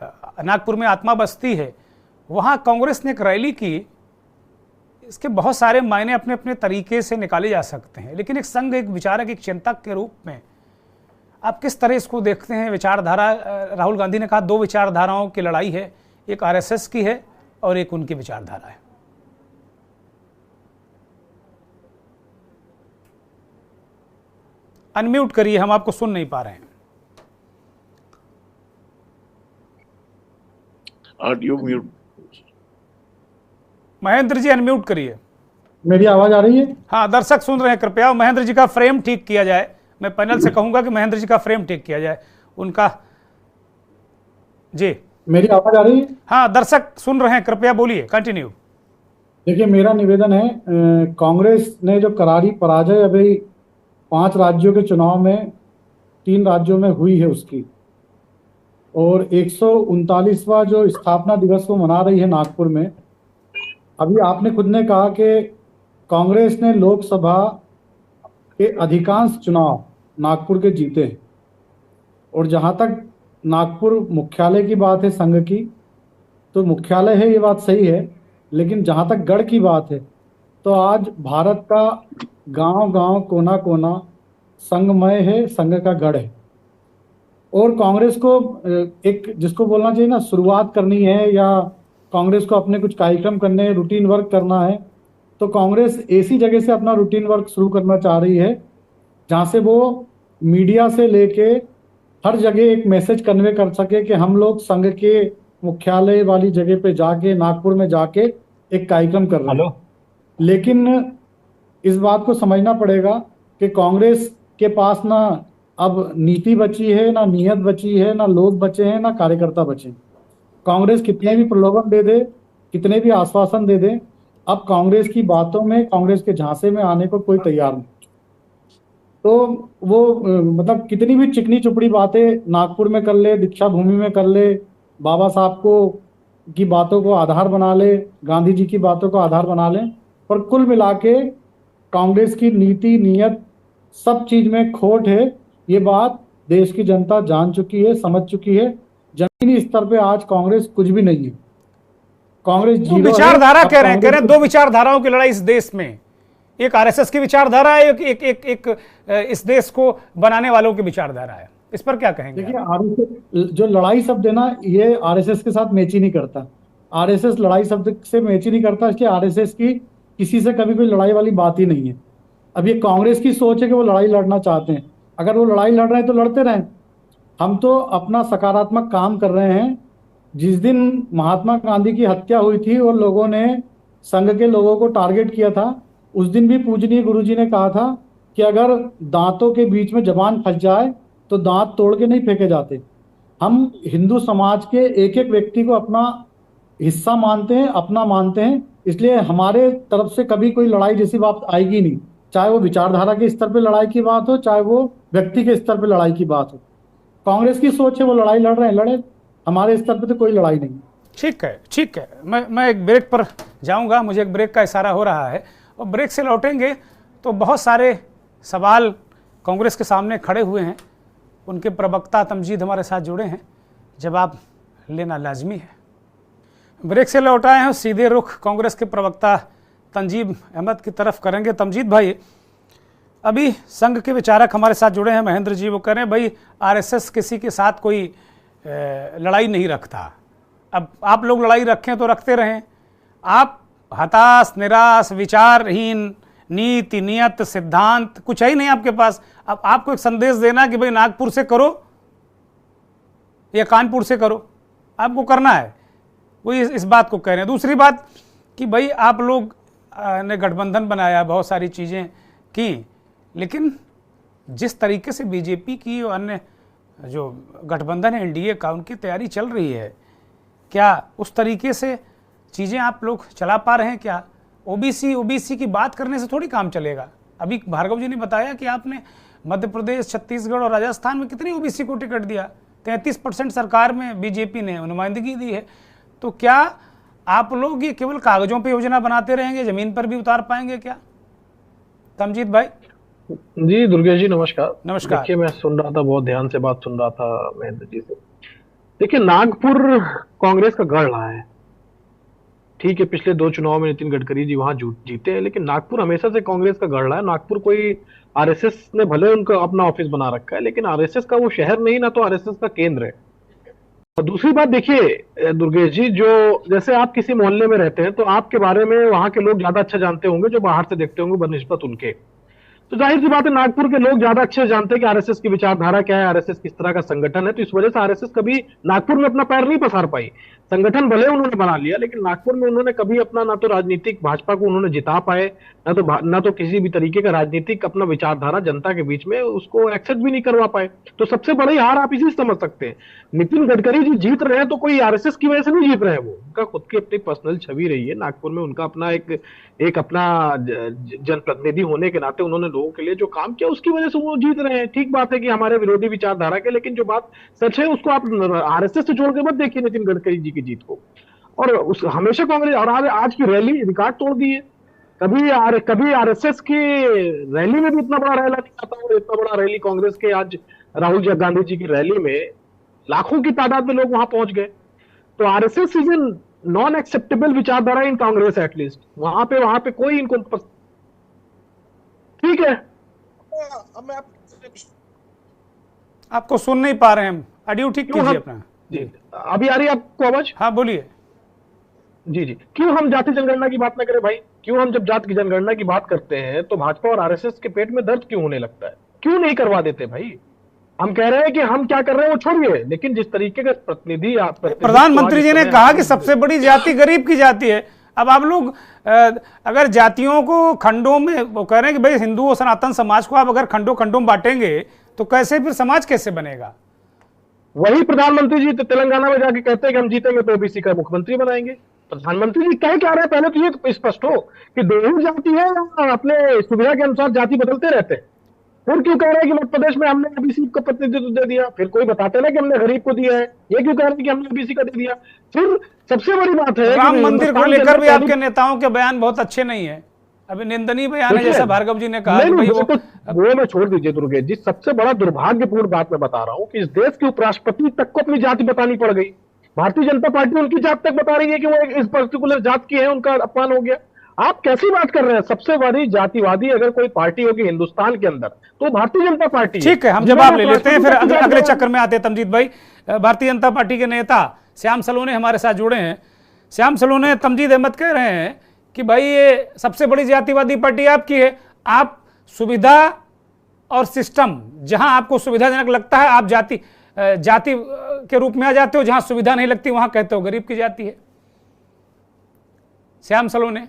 नागपुर में आत्मा बसती है, वहाँ कांग्रेस ने एक रैली की। इसके बहुत सारे मायने अपने अपने तरीके से निकाले जा सकते हैं, लेकिन एक संघ, एक विचारक, एक चिंतक के रूप में आप किस तरह इसको देखते हैं? विचारधारा, राहुल गांधी ने कहा 2 विचारधाराओं की लड़ाई है, एक आरएसएस की है और एक उनकी विचारधारा है। अनम्यूट करिए, हम आपको सुन नहीं पा रहे हैं। Audio mute. Mahendra ji, unmute करिए। मेरी आवाज आ रही है? हाँ, दर्शक सुन रहे हैं, कृपया महेंद्र जी का फ्रेम ठीक किया जाए। मैं पैनल से कहूंगा कि महेंद्र जी का फ्रेम ठीक किया जाए, उनका। जी, मेरी आवाज आ रही है? हाँ, दर्शक सुन रहे हैं, कृपया बोलिए, कंटिन्यू। देखिए, मेरा निवेदन है, कांग्रेस ने जो करारी पराजय अभी 5 राज्यों के चुनाव में 3 राज्यों में हुई है उसकी, और 139वां जो स्थापना दिवस को मना रही है नागपुर में। अभी आपने खुद ने कहा कि कांग्रेस ने लोकसभा के अधिकांश चुनाव नागपुर के जीते हैं, और जहां तक नागपुर मुख्यालय की बात है संघ की, तो मुख्यालय है, ये बात सही है, लेकिन जहां तक गढ़ की बात है, तो आज भारत का गांव-गांव, कोना-कोना संघमय है, संघ का गढ़ है। और कांग्रेस को एक, जिसको बोलना चाहिए ना, शुरुआत करनी है या कांग्रेस को अपने कुछ कार्यक्रम करने हैं, रूटीन वर्क करना है, तो कांग्रेस ऐसी जगह से अपना रूटीन वर्क शुरू करना चाह रही है जहां से वो मीडिया से लेके हर जगह एक मैसेज कन्वे कर सके कि हम लोग संघ के मुख्यालय वाली जगह पे जाके, नागपुर में जाके एक कार्यक्रम कर रहे हैं। लेकिन इस बात को समझना पड़ेगा कि कांग्रेस के पास ना अब नीति बची है, ना नीयत बची है, ना लोग बचे हैं, ना कार्यकर्ता बचे हैं। कांग्रेस कितने भी प्रलोभन दे दे, कितने भी आश्वासन दे दे, अब कांग्रेस की बातों में, कांग्रेस के झांसे में आने को कोई तैयार नहीं। तो वो मतलब कितनी भी चिकनी चुपड़ी बातें नागपुर में कर ले, दीक्षा भूमि में कर ले, बाबा साहब को की बातों को आधार बना ले, गांधी जी की बातों को आधार बना ले, पर कुल मिला के कांग्रेस की नीति, नीयत, सब चीज में खोट है। ये बात देश की जनता जान चुकी है, समझ चुकी है। जमीनी स्तर पे आज कांग्रेस कुछ भी नहीं है। कांग्रेस तो विचारधारा कह रहे हैं 2 विचारधाराओं की लड़ाई इस देश में, एक आरएसएस की विचारधारा है, एक इस देश को बनाने वालों की विचारधारा है। इस पर क्या कहेंगे? देखिए, आरएसएस जो लड़ाई शब्द है ना, ये आरएसएस के साथ मैच ही नहीं करता। आरएसएस लड़ाई शब्द से मैच ही नहीं करता, इसलिए आरएसएस की किसी से कभी कोई लड़ाई वाली बात ही नहीं है। अब ये कांग्रेस की सोच है कि वो लड़ाई लड़ना चाहते हैं। अगर वो लड़ाई लड़ रहे हैं तो लड़ते रहें, हम तो अपना सकारात्मक काम कर रहे हैं। जिस दिन महात्मा गांधी की हत्या हुई थी और लोगों ने संघ के लोगों को टारगेट किया था, उस दिन भी पूजनीय गुरुजी ने कहा था कि अगर दांतों के बीच में जबान फंस जाए तो दांत तोड़ के नहीं फेंके जाते। हम हिंदू समाज के एक एक व्यक्ति को अपना हिस्सा मानते हैं, अपना मानते हैं, इसलिए हमारे तरफ से कभी कोई लड़ाई जैसी बात आएगी नहीं, चाहे वो विचारधारा के स्तर पे लड़ाई की बात हो, चाहे वो व्यक्ति के स्तर पे लड़ाई की बात हो। कांग्रेस की सोच है वो लड़ाई लड़ रहे हैं, लड़े, हमारे स्तर पे तो कोई लड़ाई नहीं। ठीक है, ठीक है। मैं एक ब्रेक पर जाऊंगा, मुझे एक ब्रेक का इशारा हो रहा है, और ब्रेक से लौटेंगे तो बहुत सारे सवाल कांग्रेस के सामने खड़े हुए हैं। उनके प्रवक्ता तमजीद हमारे साथ जुड़े हैं, जवाब लेना लाजमी है। ब्रेक से लौटाए हैं, सीधे रुख कांग्रेस के प्रवक्ता तंजीब अहमद की तरफ करेंगे। तमजीद भाई, अभी संघ के विचारक हमारे साथ जुड़े हैं, महेंद्र जी, वो कह रहे हैं भाई आरएसएस किसी के साथ कोई लड़ाई नहीं रखता, अब आप लोग लड़ाई रखें तो रखते रहें, आप हताश, निराश, विचारहीन, नीति, नियत, सिद्धांत कुछ है ही नहीं आपके पास। अब आपको एक संदेश देना कि भाई नागपुर से करो या कानपुर से करो, आपको करना है, वो इस बात को कह रहे हैं। दूसरी बात कि भाई आप लोग ने गठबंधन बनाया, बहुत सारी चीज़ें की, लेकिन जिस तरीके से बीजेपी की और अन्य जो गठबंधन है एनडीए का, उनकी तैयारी चल रही है, क्या उस तरीके से चीज़ें आप लोग चला पा रहे हैं क्या? ओबीसी की बात करने से थोड़ी काम चलेगा। अभी भार्गव जी ने बताया कि आपने मध्य प्रदेश, छत्तीसगढ़ और राजस्थान में कितनी ओबीसी को टिकट दिया, 33% सरकार में बीजेपी ने नुमाइंदगी दी है। तो क्या आप लोग ये केवल कागजों पे योजना बनाते रहेंगे, जमीन पर भी उतार पाएंगे क्या? तमजीद भाई। जी दुर्गेश जी नमस्कार। नमस्कार। देखिए मैं सुन रहा था, बहुत ध्यान से बात सुन रहा था महेंद्र जी से। देखिए नागपुर कांग्रेस का गढ़ रहा है, ठीक है, पिछले 2 चुनाव में नितिन गडकरी जी वहां जीते हैं, लेकिन नागपुर हमेशा से कांग्रेस का गढ़ रहा है। नागपुर कोई आरएसएस ने भले उनका अपना ऑफिस बना रखा है, लेकिन आरएसएस का वो शहर नहीं, ना तो आरएसएस का केंद्र है। और दूसरी बात देखिए दुर्गेश जी, जो जैसे आप किसी मोहल्ले में रहते हैं तो आपके बारे में वहां के लोग ज्यादा अच्छा जानते होंगे जो बाहर से देखते होंगे बनिस्बत उनके। तो जाहिर सी बात है नागपुर के लोग ज्यादा अच्छे जानते हैं कि आरएसएस की विचारधारा क्या है, आरएसएस किस तरह का संगठन है। तो इस वजह से आरएसएस कभी नागपुर में अपना पैर नहीं पसार पाई। संगठन भले उन्होंने बना लिया, लेकिन नागपुर में उन्होंने कभी अपना ना तो राजनीतिक भाजपा को उन्होंने जिता पाए, ना तो किसी भी तरीके का राजनीतिक अपना विचारधारा जनता के बीच में उसको एक्सेप्ट भी नहीं करवा पाए। तो सबसे बड़ी हार आप इसी समझ सकते हैं। नितिन गडकरी जी जीत रहे हैं तो कोई आरएसएस की वजह से नहीं जीत रहे हैं, वो उनका खुद की अपनी पर्सनल छवि रही है नागपुर में, उनका अपना एक अपना जनप्रतिनिधि होने के नाते उन्होंने लोगों के लिए जो काम किया उसकी वजह से वो जीत रहे हैं। ठीक बात है कि हमारे विरोधी विचारधारा के, लेकिन जो बात सच है उसको आप आरएसएस से जोड़ के मत देखिए नितिन गडकरी जी की जीत को। और उस हमेशा कांग्रेस, और आज की रैली रिकॉर्ड तोड़ दी है। कभी आरएसएस की रैली में भी इतना बड़ा रैला नहीं आता, और इतना बड़ा रैली कांग्रेस के आज राहुल गांधी जी की रैली में लाखों की तादाद में लोग वहां पहुंच गए। तो RSS is in non acceptable विचारधारा इन कांग्रेस, एटलीस्ट वहां पे कोई इनको ठीक है। आपको सुन नहीं पा रहे हैं, ऑडियो ठीक कीजिए अपना। जी अभी आ रही है आपको आवाज? हाँ बोलिए। जी क्यों हम जाति जनगणना की बात ना करें भाई? क्यों हम जब जाति की जनगणना की बात करते हैं तो भाजपा और आरएसएस के पेट में दर्द क्यों होने लगता है? क्यों नहीं करवा देते भाई? हम कह रहे हैं कि हम क्या कर रहे हैं वो छोड़िए, लेकिन जिस तरीके का प्रतिनिधि प्रधानमंत्री जी ने कहा कि सबसे बड़ी जाति गरीब की जाति है। अब आप लोग अगर जातियों को खंडों में, वो कह रहे हैं कि भाई हिंदू और सनातन समाज को आप अगर खंडों में बांटेंगे तो कैसे फिर समाज कैसे बनेगा? वही प्रधानमंत्री जी तो तेलंगाना में जाके कहते हैं कि हम जीतेंगे तो ओबीसी का मुख्यमंत्री बनाएंगे। प्रधानमंत्री जी कह क्या रहे हैं? पहले तो ये स्पष्ट हो कि दोनों जाति है या अपने सुविधा के अनुसार जाति बदलते रहते हैं। फिर क्यों कह रहे हैं कि मध्य प्रदेश में हमने ओबीसी को प्रतिनिधित्व दे दिया? फिर कोई बताते ना कि हमने गरीब को दिया है, ये क्यों कह रहे हैं कि हमने ओबीसी का दे दिया? फिर सबसे बड़ी बात है राम मंदिर को लेकर भी आपके नेताओं के बयान बहुत अच्छे नहीं है, अभी निंदनीय बयान है, जैसा भार्गव जी ने कहा। वो मैं छोड़ दीजिए दुर्गेश जी, सबसे बड़ा दुर्भाग्यपूर्ण बात मैं बता रहा हूँ कि इस देश के उपराष्ट्रपति तक को अपनी जाति बतानी पड़ गई। भारतीय जनता पार्टी उनकी जात तक बता रही है कि वो इस पर्टिकुलर जात की है, उनका अपमान हो गया। आप कैसी बात कर रहे हैं? सबसे बड़ी जातिवादी अगर कोई पार्टी होगी हिंदुस्तान के अंदर तो भारतीय जनता पार्टी। ठीक है, हम जवाब ले लेते हैं, फिर अगले चक्कर में आते हैं। तमजीद भाई, भारतीय जनता पार्टी के नेता श्याम सलोने हमारे साथ जुड़े हैं। श्याम सलोने, तमजीद अहमद कह रहे हैं कि भाई ये सबसे बड़ी जातिवादी पार्टी आपकी है, आप सुविधा और सिस्टम, जहां आपको सुविधाजनक लगता है आप जाति के रूप में आ जाते हो, जहां सुविधा नहीं लगती वहां कहते हो गरीब की जाति है। श्याम सलोने,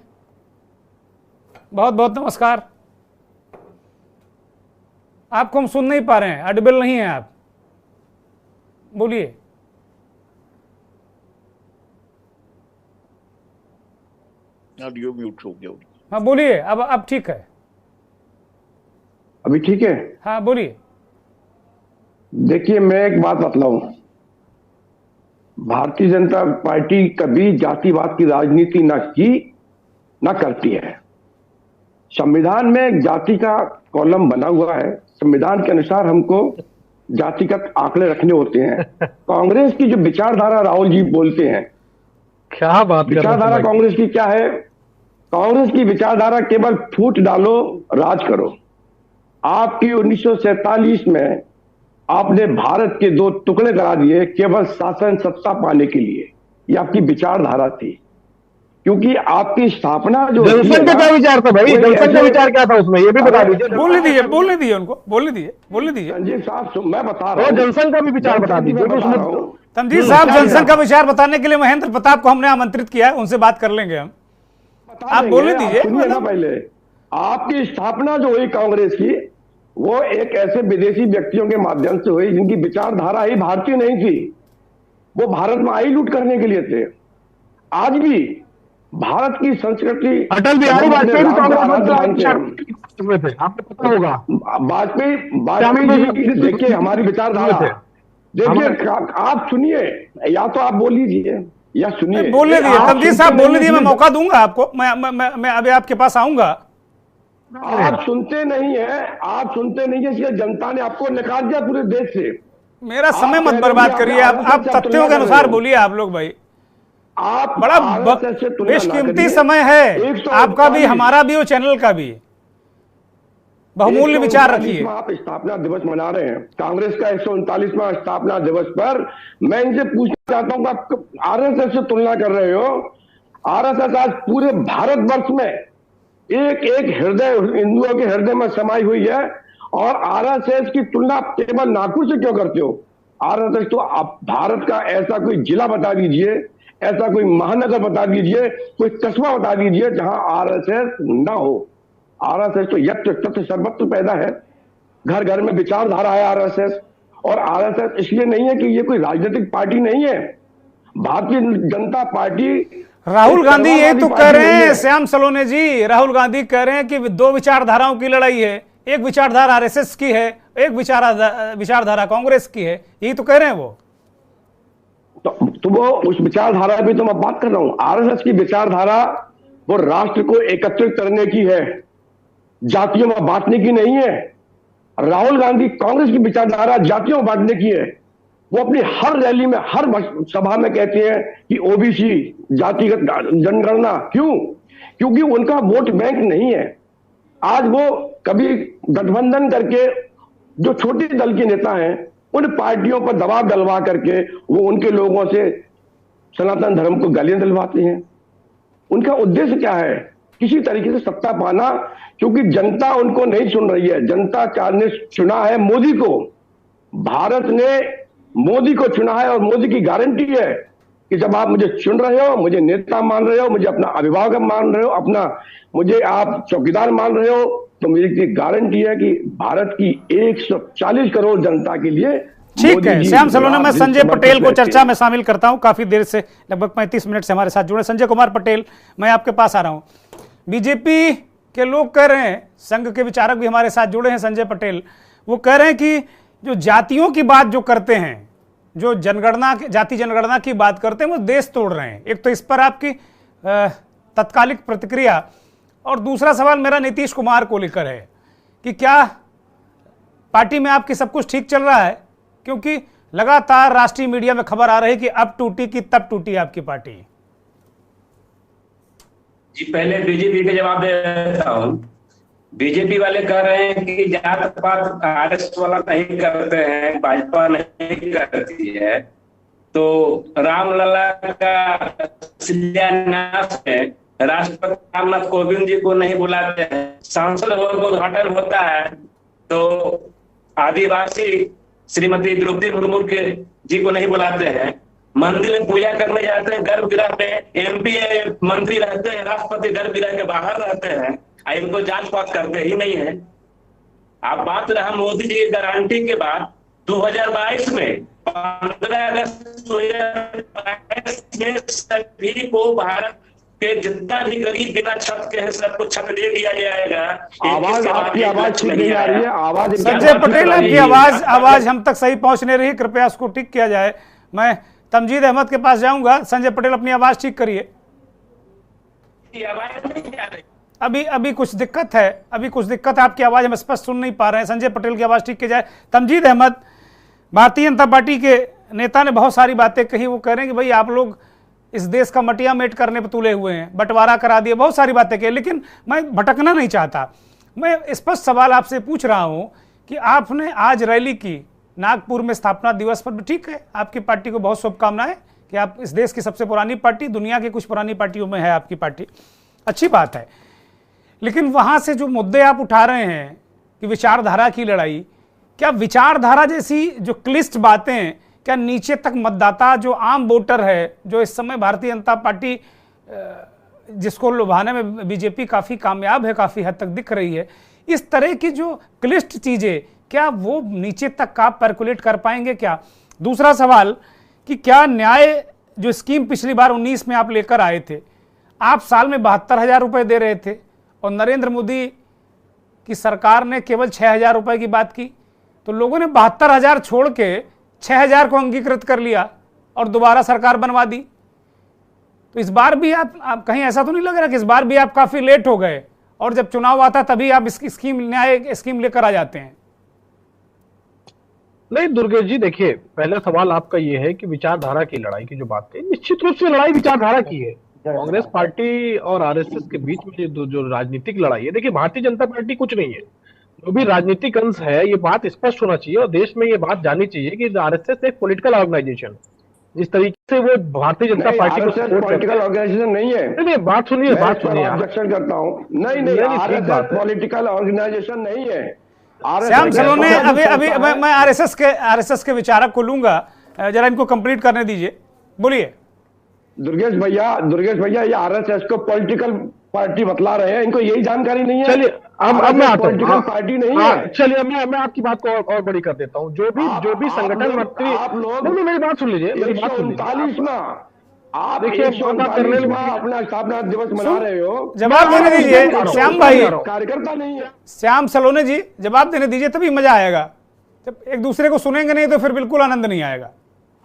बहुत बहुत नमस्कार। आपको हम सुन नहीं पा रहे हैं, ऑडिबल नहीं है आप, बोलिए। ऑडियो म्यूट हो गया। हाँ बोलिए, अब ठीक है। अभी ठीक है? हाँ बोलिए। देखिए मैं एक बात बतलाऊं, भारतीय जनता पार्टी कभी जातिवाद की राजनीति ना की ना करती है। संविधान में एक जाति का कॉलम बना हुआ है, संविधान के अनुसार हमको जातिगत आंकड़े रखने होते हैं। कांग्रेस की जो विचारधारा राहुल जी बोलते हैं, क्या बात विचारधारा कांग्रेस की क्या है? कांग्रेस की विचारधारा केवल फूट डालो राज करो। आपकी 1947 में आपने भारत के 2 टुकड़े करा दिए केवल शासन सत्ता पाने के लिए। ये आपकी विचारधारा थी, क्योंकि आपकी स्थापना जो जनसंघ का क्या विचार था भाई? जनसंघ का विचार क्या था उसमें, ये भी बता दीजिए। बोलने दीजिए उनको, बोलने दीजिए। संजीव साहब, मैं बता रहा हूँ, जनसंघ का भी विचार बता दीजिए। तमजीद साहब, जनसंघ का विचार बताने के लिए महेंद्र प्रताप को हमने आमंत्रित किया है, उनसे बात कर लेंगे हम। आप बोलने दीजिए। सुनिए ना, पहले आपकी स्थापना जो हुई कांग्रेस की, वो एक ऐसे विदेशी व्यक्तियों के माध्यम से हुई जिनकी विचारधारा ही भारतीय नहीं थी। वो भारत में आई लूट करने के लिए थे। आज भी भारत की संस्कृति, अटल बिहारी वाजपेयी थे, आपको पता होगा। वाजपेयी जी, देखिए हमारी विचारधारा, देखिए आप सुनिए, या तो आप बोल लीजिए या सुनिए। बोलने दीजिए तमजीद साहब, बोलने दीजिए, मैं मौका दूंगा आपको। मैं अभी आपके पास आऊंगा। आप सुनते नहीं है, इसलिए जनता ने आपको निकाल दिया पूरे देश से। मेरा समय मत बर्बाद करिए, आप तथ्यों के अनुसार बोलिए आप लोग भाई। आप बड़ा बेशकीमती समय है आपका भी, हमारा भी और चैनल का भी। बहुमूल्य विचार रखिए। आप स्थापना दिवस मना रहे हैं, कांग्रेस का 139वां स्थापना दिवस पर मैं इनसे पूछना चाहता हूं, आप आरएसएस से तुलना कर रहे हो। आरएसएस आज पूरे भारतवर्ष में एक हृदय, हिंदुओं के हृदय में समाई हुई है, और आरएसएस की तुलना केवल नागपुर से क्यों करते हो? आरएसएस तो आप भारत का ऐसा कोई जिला बता दीजिए, ऐसा कोई महानगर बता दीजिए, कोई कस्बा बता दीजिए जहां आरएसएस ना हो। आरएसएस तो यत्र तत्र सर्वत्र पैदा है, घर घर में विचारधारा है आरएसएस। और आरएसएस इसलिए नहीं है कि ये कोई राजनीतिक पार्टी नहीं है। भारतीय जनता पार्टी, राहुल गांधी यही तो कह रहे हैं, श्याम सलोने जी, राहुल गांधी कह रहे हैं कि दो विचारधाराओं की लड़ाई है। एक विचारधारा आरएसएस की है, एक विचारधारा कांग्रेस की है, यही तो कह रहे हैं वो। तो वो उस विचारधारा पे तो मैं बात कर रहा हूं। आरएसएस की विचारधारा वो राष्ट्र को एकत्रित करने की है, जातियों में बांटने की नहीं है। राहुल गांधी कांग्रेस की विचारधारा जातियों में बांटने की है। वो अपनी हर रैली में, हर सभा में कहते हैं कि ओबीसी, जातिगत जनगणना। क्यों? क्योंकि उनका वोट बैंक नहीं है। आज वो कभी गठबंधन करके जो छोटे दल के नेता हैं, उन पार्टियों पर दबाव डलवा करके वो उनके लोगों से सनातन धर्म को गालियां दिलवाते हैं। उनका उद्देश्य क्या है? किसी तरीके से सत्ता पाना, क्योंकि जनता उनको नहीं सुन रही है। जनता ने चुना है मोदी को, भारत ने मोदी को चुना है, और मोदी की गारंटी है कि जब आप मुझे चुन रहे हो, मुझे नेता मान रहे हो, मुझे अपना अभिभावक मान रहे हो, मुझे आप चौकीदार मान रहे हो, तो मेरी गारंटी है कि भारत की 140 करोड़ जनता के लिए। ठीक है श्याम सलोने, मैं संजय पटेल को चर्चा में शामिल करता हूं। काफी देर से, लगभग 35 मिनट से हमारे साथ जुड़े संजय कुमार पटेल, मैं आपके पास आ रहा हूं। बीजेपी के लोग कह रहे हैं, संघ के विचारक भी हमारे साथ जुड़े हैं, संजय पटेल, वो कह रहे हैं कि जो जातियों की बात जो करते हैं, जो जाति जनगणना की बात करते हैं, वो देश तोड़ रहे हैं। एक तो इस पर आपकी तत्कालिक प्रतिक्रिया, और दूसरा सवाल मेरा नीतीश कुमार को लेकर है कि क्या पार्टी में आपकी सब कुछ ठीक चल रहा है? क्योंकि लगातार राष्ट्रीय मीडिया में खबर आ रही है कि अब टूटी कि तब टूटी आपकी पार्टी। जी, पहले बीजेपी का जवाब दे देता हूं। बीजेपी वाले कह रहे हैं कि जात पात आरएसएस वाला नहीं करते हैं, भाजपा नहीं करती है। तो रामलला का शिलान्यास में राष्ट्रपति रामनाथ कोविंद जी को नहीं बुलाते हैं, सांसद भवन का उद्घाटन होता है तो आदिवासी श्रीमती द्रौपदी मुर्मू के जी को नहीं बुलाते हैं, मंदिर में पूजा करने जाते हैं गर्भगृह में, एमपी मंत्री रहते हैं, राष्ट्रपति गर्भगृह के बाहर रहते हैं, इनको जांच पात करते ही नहीं है। आप बात रहा मोदी जी की गारंटी के बाद 2022 में 15 अगस्त 2022 में सभी को भारत के जितना भी गरीब बिना छत के हैं सबको छत दे दिया जाएगा। आपकी आवाज ठीक नहीं आ रही है। आवाज संजय पटेल, आपकी आवाज हम तक सही पहुंच नहीं रही, कृपया उसको ठीक किया जाए। मैं तमजीद अहमद के पास जाऊंगा। संजय पटेल, अपनी आवाज ठीक करिए। अभी कुछ दिक्कत है, आपकी आवाज हम स्पष्ट सुन नहीं पा रहे हैं। संजय पटेल की आवाज ठीक की जाए। तमजीद अहमद, भारतीय जनता पार्टी के नेता ने बहुत सारी बातें कही। वो कह रहे हैं कि भाई आप लोग इस देश का मटिया मेट करने पर तुले हुए हैं, बंटवारा करा दिए, बहुत सारी बातें कही। लेकिन मैं भटकना नहीं चाहता। मैं स्पष्ट सवाल आपसे पूछ रहा हूं कि आपने आज रैली की नागपुर में स्थापना दिवस पर, ठीक है, आपकी पार्टी को बहुत शुभकामनाएं कि आप इस देश की सबसे पुरानी पार्टी, दुनिया की कुछ पुरानी पार्टियों में है आपकी पार्टी, अच्छी बात है। लेकिन वहां से जो मुद्दे आप उठा रहे हैं कि विचारधारा की लड़ाई, क्या विचारधारा जैसी जो क्लिष्ट बातें, क्या नीचे तक मतदाता जो आम वोटर है, जो इस समय भारतीय जनता पार्टी जिसको लुभाने में बीजेपी काफी कामयाब है, काफी हद तक दिख रही है, इस तरह की जो क्लिष्ट चीजें, क्या वो नीचे तक आप पर्कुलेट कर पाएंगे क्या? दूसरा सवाल कि क्या न्याय जो स्कीम पिछली बार 19 में आप लेकर आए थे, आप साल में 72,000 रुपए दे रहे थे और नरेंद्र मोदी की सरकार ने केवल 6,000 रुपए की बात की, तो लोगों ने 72,000 छोड़ के 6,000 को अंगीकृत कर लिया और दोबारा सरकार बनवा दी। तो इस बार भी आप कहीं ऐसा तो नहीं लग रहा कि इस बार भी आप काफी लेट हो गए और जब चुनाव आता तभी आप इसकी स्कीम, न्याय स्कीम लेकर आ जाते हैं? नहीं दुर्गेश जी, देखिए पहला सवाल आपका ये है कि विचारधारा की लड़ाई की जो बात है, निश्चित रूप से लड़ाई विचारधारा की है। कांग्रेस पार्टी और आरएसएस के बीच में जो राजनीतिक लड़ाई है, देखिए भारतीय जनता पार्टी कुछ नहीं है, जो भी राजनीतिक अंश है ये बात स्पष्ट होना चाहिए और देश में ये बात जानी चाहिए कि आरएसएस एक पॉलिटिकल ऑर्गेनाइजेशन, जिस तरीके से वो भारतीय जनता पार्टी को सपोर्ट पॉलिटिकल ऑर्गेनाइजेशन नहीं है। नहीं बात सुनिए ऑब्जेक्शन करता हूँ। नहीं आरएसएस पॉलिटिकल ऑर्गेनाइजेशन नहीं है। श्याम सलोने, अभी मैं आरएसएस के विचारक को लूंगा, जरा इनको कंप्लीट करने दीजिए, बोलिए। दुर्गेश भैया ये आरएसएस को पॉलिटिकल पार्टी बतला रहे हैं, इनको यही जानकारी नहीं है। चलिए अब मैं आता पॉलिटिकल पार्टी नहीं है। चलिए मैं आपकी बात को और बड़ी कर देता हूँ। जो भी संगठन मंत्री, आप लोग मेरी बात सुन लीजिए, मेरी बात सुन लीजिए। 139वां आप देखिए अपना स्थापना दिवस मना रहे हो, जवाब देने दीजिए श्याम भाई, कार्यकर्ता नहीं है। श्याम सलोने जी जवाब देने दीजिए, तभी मजा आएगा। जब एक दूसरे को सुनेंगे नहीं तो फिर बिल्कुल आनंद नहीं आएगा।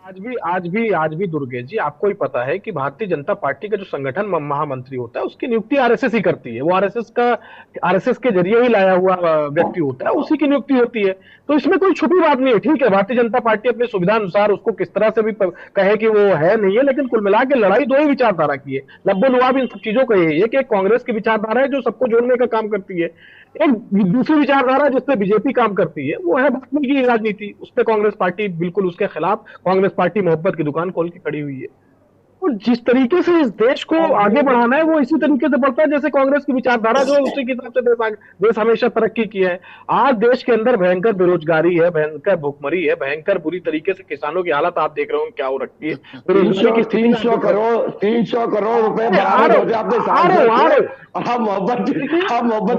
आज भी दुर्गेश जी, आपको ही पता है कि भारतीय जनता पार्टी का जो संगठन महामंत्री होता है उसकी नियुक्ति आरएसएस ही करती है। वो आरएसएस के जरिए ही लाया हुआ व्यक्ति होता है, उसी की नियुक्ति होती है। तो इसमें कोई छुपी बात नहीं है। ठीक है, भारतीय जनता पार्टी अपनी सुविधा अनुसार उसको किस तरह से भी कहे कि वो है नहीं है, लेकिन कुल मिला के लड़ाई दो ही विचारधारा की है। लब्बो लुआब इन सब चीजों का ये एक कांग्रेस की विचारधारा है जो सबको जोड़ने का काम करती है, एक दूसरी विचारधारा जिसपे बीजेपी काम करती है वो है बांटने की राजनीति। उस पर कांग्रेस पार्टी बिल्कुल उसके खिलाफ, कांग्रेस पार्टी मोहब्बत की दुकान खोल के खड़ी हुई है। और जिस तरीके से इस देश को आगे बढ़ाना है वो इसी तरीके से बढ़ता है जैसे कांग्रेस की विचारधारा जो है उसी के हिसाब से देश हमेशा तरक्की की है। आज देश के अंदर भयंकर बेरोजगारी है, भयंकर भुखमरी है, भयंकर बुरी तरीके से किसानों की हालत आप देख रहे हो क्या हो रखी है। 300 करोड़ रुपए मोहब्बत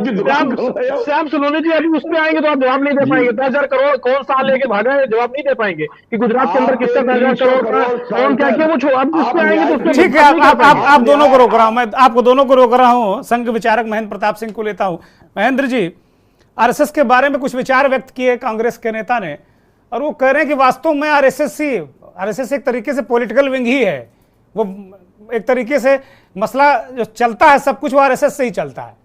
की दुकान। श्याम सलोने जी अभी उस पर आएंगे तो आप जवाब नहीं दे पाएंगे। 10,000 करोड़ कौन सा लेके भागा है, जवाब नहीं दे पाएंगे कि गुजरात के अंदर किसका 10,000 करोड़ क्या किया वो ठीक है, आप दोनों को रोक रहा हूं, मैं आपको दोनों को रोक रहा हूं। संघ विचारक महेंद्र प्रताप सिंह को लेता हूं। महेंद्र जी, आरएसएस के बारे में कुछ विचार व्यक्त किए कांग्रेस के नेता ने, और वो कह रहे हैं कि वास्तव में आरएसएस एक तरीके से पॉलिटिकल विंग ही है। वो एक तरीके से मसला जो चलता है सब कुछ वो आरएसएस से ही चलता है।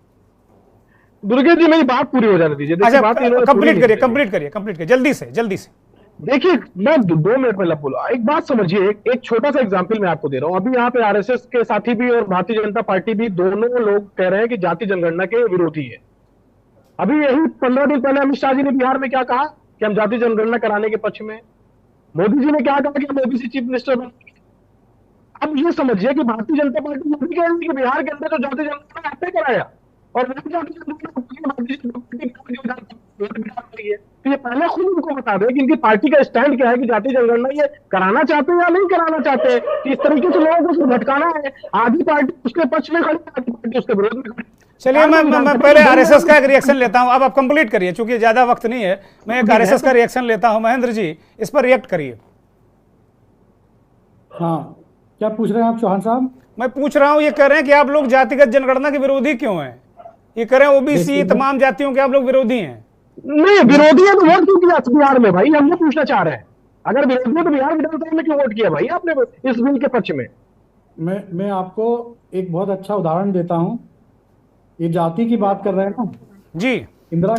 दुर्गेश जी मेरी बात पूरी हो जाने दीजिए। अच्छा, कंप्लीट करिए जल्दी से। देखिए मैं 2 मिनट में बोला, एक बात समझिए, एक छोटा सा एग्जांपल मैं आपको दे रहा हूं। अभी यहाँ पे आरएसएस के साथी भी और भारतीय जनता पार्टी भी दोनों लोग कह रहे हैं कि जाति जनगणना के विरोधी है। अभी यही 15 दिन पहले अमित शाह जी ने बिहार में क्या कहा कि हम जाति जनगणना कराने के पक्ष में। मोदी जी ने क्या कहा कि हम ओबीसी चीफ मिनिस्टर बन। अब ये समझिए कि भारतीय जनता पार्टी ये भी कह रही है कि बिहार के अंदर जो जाति जनगणना आपने कराया और तो ये पहले खुद उनको बता दे कि इनकी पार्टी का स्टैंड क्या है कि जाति जनगणना ये कराना चाहते हैं या नहीं कराना चाहते हैं। कि इस तरीके से लोगों को भटकाना है, आधी पार्टी उसके पक्ष में खड़ी, आधी पार्टी उसके विरोध में खड़ी। चलिए मैं पहले आरएसएस का एक रिएक्शन लेता हूं, अब आप कंप्लीट करिए क्योंकि ज्यादा वक्त नहीं है। मैं एक आरएसएस का रिएक्शन लेता हूं। महेंद्र जी इस पर रिएक्ट करिए। हाँ, क्या पूछ रहे हैं आप चौहान साहब? मैं पूछ रहा हूं, ये कह रहे हैं कि आप लोग जातिगत जनगणना के विरोधी क्यों हैं? ये कह रहे हैं ओबीसी तमाम जातियों के आप लोग विरोधी हैं। नहीं, विरोधी है तो वोट क्यों किया बिहार में भाई? हम ये पूछना चाह रहे हैं, अगर विरोधी है तो बिहार विधानसभा में क्यों वोट किया भाई आपने इस बिल के पक्ष में? मैं आपको एक बहुत अच्छा उदाहरण देता हूं। ये जाति की बात कर रहे हैं ना जी। इंदिरा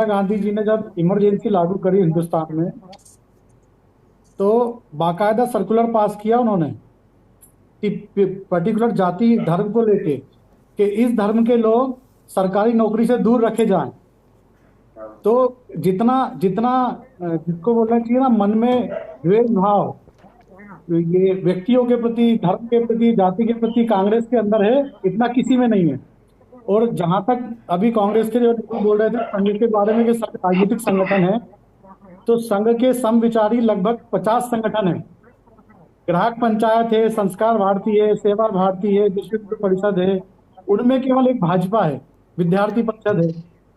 गांधी जी ने जब इमरजेंसी लागू करी हिंदुस्तान में तो बाकायदा सर्कुलर पास किया उन्होंने कि पर्टिकुलर जाति धर्म को लेके कि इस धर्म के लोग सरकारी नौकरी से दूर रखे जाएं। तो जितना जिसको बोलना चाहिए ना मन में द्वेष भाव ये व्यक्तियों के प्रति, धर्म के प्रति, जाति के प्रति कांग्रेस के अंदर है, इतना किसी में नहीं है। और जहां तक अभी कांग्रेस के जो नेता बोल रहे थे संघ के बारे में कि संघ राजनीतिक संगठन है, तो संघ के समविचारी लगभग 50 संगठन है। ग्राहक पंचायत है, संस्कार भारती है, सेवा भारती है, विश्व हिंदू परिषद है, उनमें केवल एक भाजपा है, विद्यार्थी परिषद है।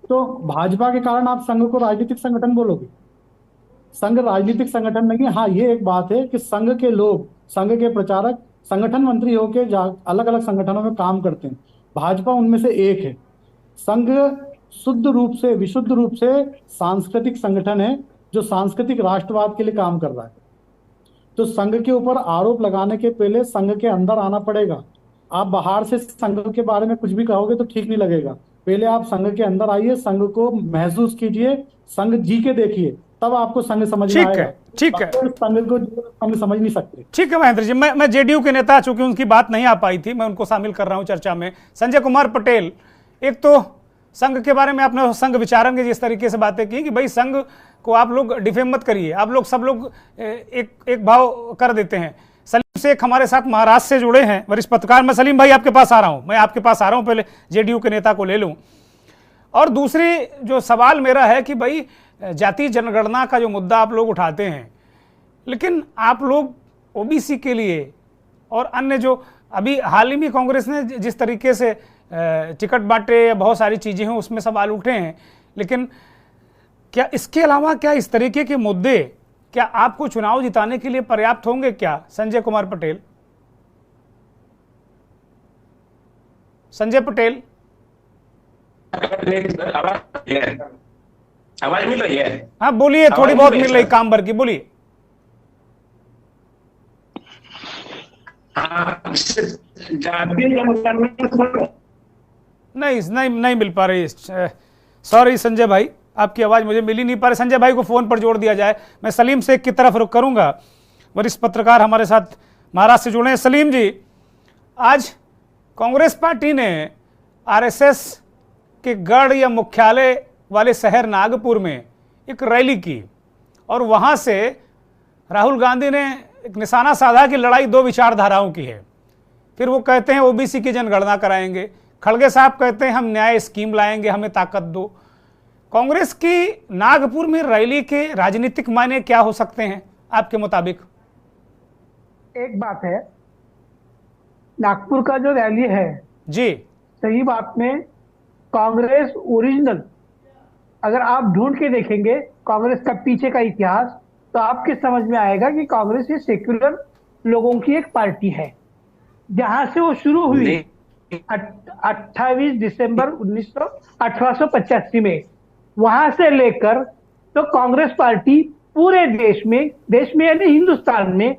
तो भाजपा के कारण आप संघ को राजनीतिक संगठन बोलोगे? संघ राजनीतिक संगठन नहीं है। हाँ, ये एक बात है कि संघ के लोग, संघ के प्रचारक संगठन मंत्री होकर अलग अलग संगठनों में काम करते हैं, भाजपा उनमें से एक है। संघ शुद्ध रूप से, विशुद्ध रूप से सांस्कृतिक संगठन है जो सांस्कृतिक राष्ट्रवाद के लिए काम कर रहा है। तो संघ के ऊपर आरोप लगाने के पहले संघ के अंदर आना पड़ेगा। आप बाहर से संघ के बारे में कुछ भी कहोगे तो ठीक नहीं लगेगा। पहले आप संघ के अंदर आइए, संघ को महसूस कीजिए, संघ जी के देखिए, तब आपको संघ समझ में आएगा। ठीक है। संघ को संघ समझ नहीं सकते। ठीक है महेंद्र जी, मैं जेडीयू के नेता, चूंकि उनकी बात नहीं आ पाई थी, मैं उनको शामिल कर रहा हूं चर्चा में। संजय कुमार पटेल, एक तो संघ के बारे में आपने संघ विचारक ने जिस तरीके से बातें की कि भाई संघ को आप लोग डिफेम मत करिए, आप लोग सब लोग एक भाव कर देते हैं। सलीम शेख हमारे साथ महाराष्ट्र से जुड़े हैं, वरिष्ठ पत्रकार। मैं सलीम भाई आपके पास आ रहा हूं, पहले जेडीयू के नेता को ले लूं। और दूसरी जो सवाल मेरा है कि भाई जाति जनगणना का जो मुद्दा आप लोग उठाते हैं, लेकिन आप लोग ओबीसी के लिए और अन्य जो अभी हाल ही में कांग्रेस ने जिस तरीके से टिकट बांटे, बहुत सारी चीजें हैं, उसमें सवाल उठे हैं, लेकिन क्या इसके अलावा क्या इस तरीके के मुद्दे क्या आपको चुनाव जिताने के लिए पर्याप्त होंगे क्या, संजय कुमार पटेल? संजय पटेल, आवाज मिल रही है? हाँ बोलिए, थोड़ी बहुत मिल रही, काम भर की बोलिए। नहीं मिल पा रही, सॉरी संजय भाई, आपकी आवाज मुझे मिल ही नहीं पा रही। संजय भाई को फोन पर जोड़ दिया जाए। मैं सलीम शेख की तरफ रुख करूंगा, वरिष्ठ पत्रकार हमारे साथ महाराष्ट्र से जुड़े हैं। सलीम जी, आज कांग्रेस पार्टी ने आरएसएस के गढ़ या मुख्यालय वाले शहर नागपुर में एक रैली की और वहां से राहुल गांधी ने एक निशाना साधा कि लड़ाई दो विचारधाराओं की है। फिर वो कहते हैं ओबीसी की जनगणना कराएंगे, खड़गे साहब कहते हैं हम न्याय स्कीम लाएंगे, हमें ताकत दो। कांग्रेस की नागपुर में रैली के राजनीतिक मायने क्या हो सकते हैं आपके मुताबिक? एक बात है, नागपुर का जो रैली है जी, सही बात में कांग्रेस ओरिजिनल, अगर आप ढूंढ के देखेंगे कांग्रेस का पीछे का इतिहास, तो आपके समझ में आएगा कि कांग्रेस ये सेक्युलर लोगों की एक पार्टी है। जहां से वो शुरू हुई 28 दिसंबर 1885 में, वहां से लेकर तो कांग्रेस पार्टी पूरे देश में यानी हिंदुस्तान में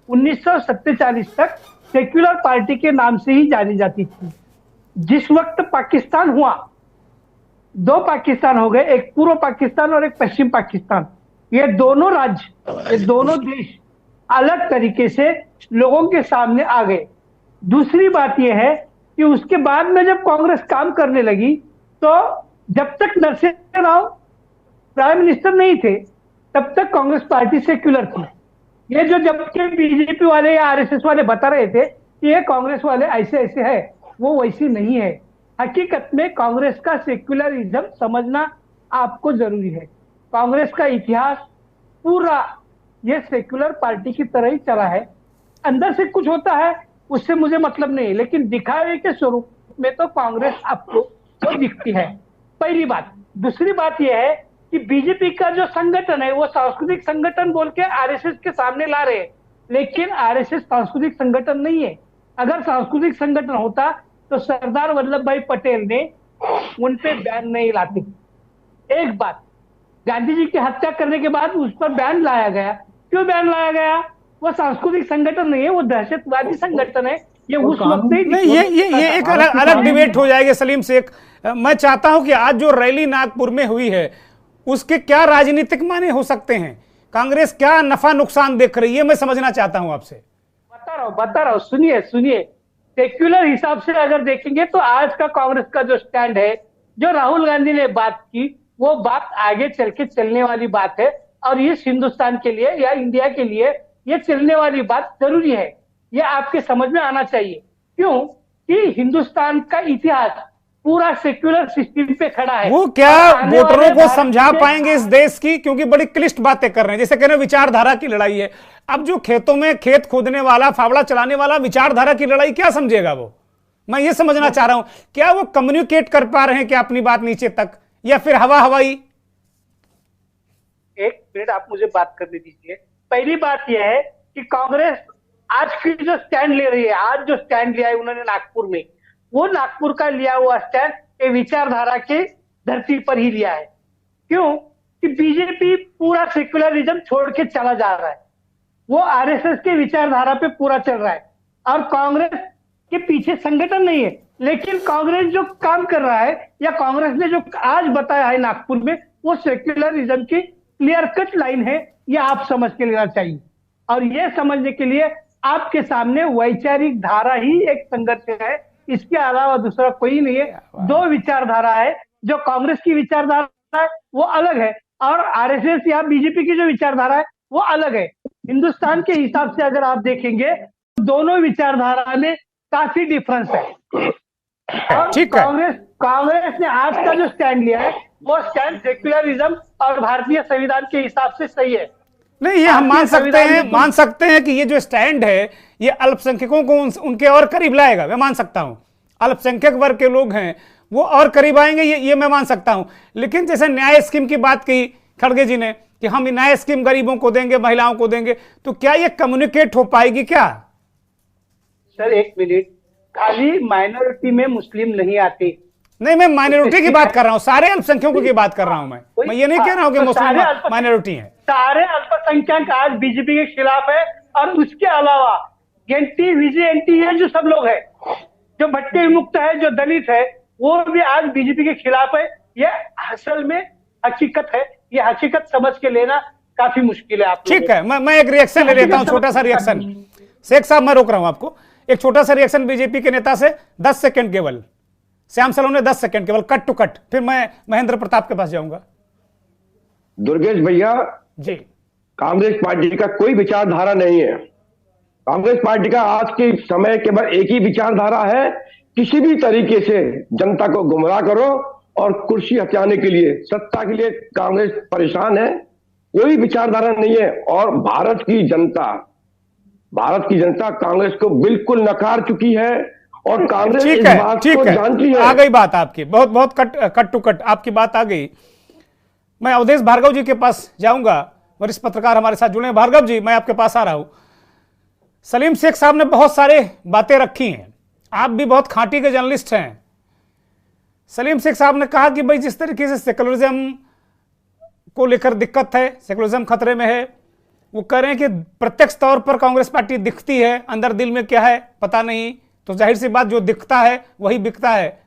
1947 तक सेक्युलर पार्टी के नाम से ही जानी जाती थी। जिस वक्त पाकिस्तान हुआ, दो पाकिस्तान हो गए, एक पूर्व पाकिस्तान और एक पश्चिम पाकिस्तान। ये दोनों राज्य, ये दोनों देश अलग तरीके से लोगों के सामने आ गए। दूसरी बात यह है कि उसके बाद में जब कांग्रेस काम करने लगी, तो जब तक नरसिम्हा राव प्राइम मिनिस्टर नहीं थे, तब तक कांग्रेस पार्टी सेक्युलर थी। ये जो जबकि बीजेपी वाले या आरएसएस वाले बता रहे थे कि ये कांग्रेस वाले ऐसे ऐसे है, वो वैसी नहीं है। हकीकत में कांग्रेस का सेक्युलरिज्म समझना आपको जरूरी है। कांग्रेस का इतिहास पूरा ये सेक्युलर पार्टी की तरह ही चला है। अंदर से कुछ होता है उससे मुझे मतलब नहीं, लेकिन दिखावे के स्वरूप में तो कांग्रेस आपको तो दिखती है, पहली बात। दूसरी बात यह है कि बीजेपी का जो संगठन है वो सांस्कृतिक संगठन बोल के आरएसएस के सामने ला रहे हैं, लेकिन आरएसएस सांस्कृतिक संगठन नहीं है। अगर सांस्कृतिक संगठन होता तो सरदार वल्लभ भाई पटेल ने उन पे बैन नहीं लाते। एक बात, गांधी जी की हत्या करने के बाद उस पर बैन लाया गया। क्यों बैन लाया गया? वो सांस्कृतिक संगठन नहीं है, वो दहशतवादी संगठन है। ये उस वक्त नहीं, ये एक अलग डिबेट हो जाएगी सलीम शेख। मैं चाहता हूं कि आज जो रैली नागपुर में हुई है उसके क्या राजनीतिक माने हो सकते हैं, कांग्रेस क्या नफा नुकसान देख रही है, मैं समझना चाहता हूं आपसे। बता रहा हूं, सुनिए। सेक्युलर हिसाब से अगर देखेंगे तो आज का कांग्रेस का जो स्टैंड है, जो राहुल गांधी ने बात की, वो बात आगे चल के चलने वाली बात है और इस हिंदुस्तान के लिए या इंडिया के लिए ये चलने वाली बात जरूरी है, ये आपके समझ में आना चाहिए। क्यों कि हिंदुस्तान का इतिहास पूरा सेक्युलर सिस्टम पे खड़ा है। वो क्या और आने वोटरों वाले को भारत समझा के- पाएंगे इस देश की, क्योंकि बड़ी क्लिष्ट बातें कर रहे हैं, जैसे कह रहे हैं विचारधारा की लड़ाई है। अब जो खेतों में खेत खोदने वाला, फावड़ा चलाने वाला विचारधारा की लड़ाई क्या समझेगा वो? मैं ये समझना चाह रहा हूं, क्या वो कम्युनिकेट कर पा रहे हैं क्या अपनी बात नीचे तक, या फिर हवा हवाई? एक मिनट आप मुझे बात करने दीजिए। पहली बात यह है कि कांग्रेस आज की जो स्टैंड ले रही है, आज जो स्टैंड लिया है उन्होंने नागपुर में, वो नागपुर का लिया हुआ स्टैंड ये विचारधारा के धरती पर ही लिया है। क्यों कि बीजेपी पूरा सेक्युलरिज्म छोड़ के चला जा रहा है, वो आरएसएस के विचारधारा पे पूरा चल रहा है, और कांग्रेस के पीछे संगठन नहीं है। लेकिन कांग्रेस जो काम कर रहा है, या कांग्रेस ने जो आज बताया है नागपुर में, वो सेक्युलरिज्म की क्लियर कट लाइन है, ये आप समझ के लेना चाहिए। और ये समझने के लिए आपके सामने वैचारिक धारा ही एक संघर्ष है, इसके अलावा दूसरा कोई नहीं है। दो विचारधारा है, जो कांग्रेस की विचारधारा है वो अलग है, और आरएसएस या बीजेपी की जो विचारधारा है वो अलग है। हिंदुस्तान के हिसाब से अगर आप देखेंगे तो दोनों विचारधारा में काफी डिफरेंस है। और ठीक है। कांग्रेस ने आज का जो स्टैंड लिया है वो स्टैंड सेक्युलरिज्म और भारतीय संविधान के हिसाब से सही है। नहीं, ये हम मान सकते हैं कि ये जो स्टैंड है ये अल्पसंख्यकों को उनके और करीब लाएगा, मैं मान सकता हूं। अल्पसंख्यक वर्ग के लोग हैं वो और करीब आएंगे, ये मैं मान सकता हूं। लेकिन जैसे न्याय स्कीम की बात की खड़गे जी ने कि हम न्याय स्कीम गरीबों को देंगे, महिलाओं को देंगे, तो क्या ये कम्युनिकेट हो पाएगी क्या? सर एक मिनट, खाली माइनॉरिटी में मुस्लिम नहीं आते। नहीं, मैं माइनॉरिटी की बात कर रहा हूं, सारे अल्पसंख्यकों की बात कर रहा हूं। मैं ये नहीं कह रहा हूं कि मुस्लिम माइनॉरिटी है। सारे अल्पसंख्यक आज बीजेपी के खिलाफ है, और उसके अलावा एंटी विजिलेंटी है जो सब लोग है, जो भट्टे मुक्त है, जो दलित है, वो भी आज बीजेपी के खिलाफ है। ये असल में हकीकत है, ये हकीकत समझ के लेना काफी मुश्किल है। आप ठीक है, मैं एक रिएक्शन ले लेता हूं, छोटा सा रिएक्शन। शेख साहब मैं रोक रहा हूं आपको, एक छोटा सा रिएक्शन बीजेपी के नेता से, 10 सेकंड केवल। श्याम सलोने 10 सेकंड केवल, कट टू कट, फिर मैं महेंद्र प्रताप के पास जाऊंगा। दुर्गेश भैया जी, कांग्रेस पार्टी का कोई विचारधारा नहीं है। कांग्रेस पार्टी का आज के समय केवल एक ही विचारधारा है, किसी भी तरीके से जनता को गुमराह करो और कुर्सी हथियाने के लिए, सत्ता के लिए कांग्रेस परेशान है। कोई विचारधारा नहीं है। और भारत की जनता कांग्रेस को बिल्कुल नकार चुकी है, और कांग्रेस इस बात को जानती है। आ गई बात आपकी, बहुत कट टू कट आपकी बात आ गई। मैं अवधेश भार्गव जी के पास जाऊंगा, वरिष्ठ पत्रकार हमारे साथ जुड़े हैं। भार्गव जी, मैं आपके पास आ रहा हूं। सलीम शेख साहब ने बहुत सारे बातें रखी हैं, आप भी बहुत खांटी के जर्नलिस्ट हैं। सलीम शेख साहब ने कहा कि भाई जिस तरीके से सेकुलरिज्म को लेकर दिक्कत है, सेकुलरिज्म खतरे में है, वो कह रहे हैं कि प्रत्यक्ष तौर पर कांग्रेस पार्टी दिखती है, अंदर दिल में क्या है पता नहीं, तो जाहिर सी बात जो दिखता है वही बिकता है।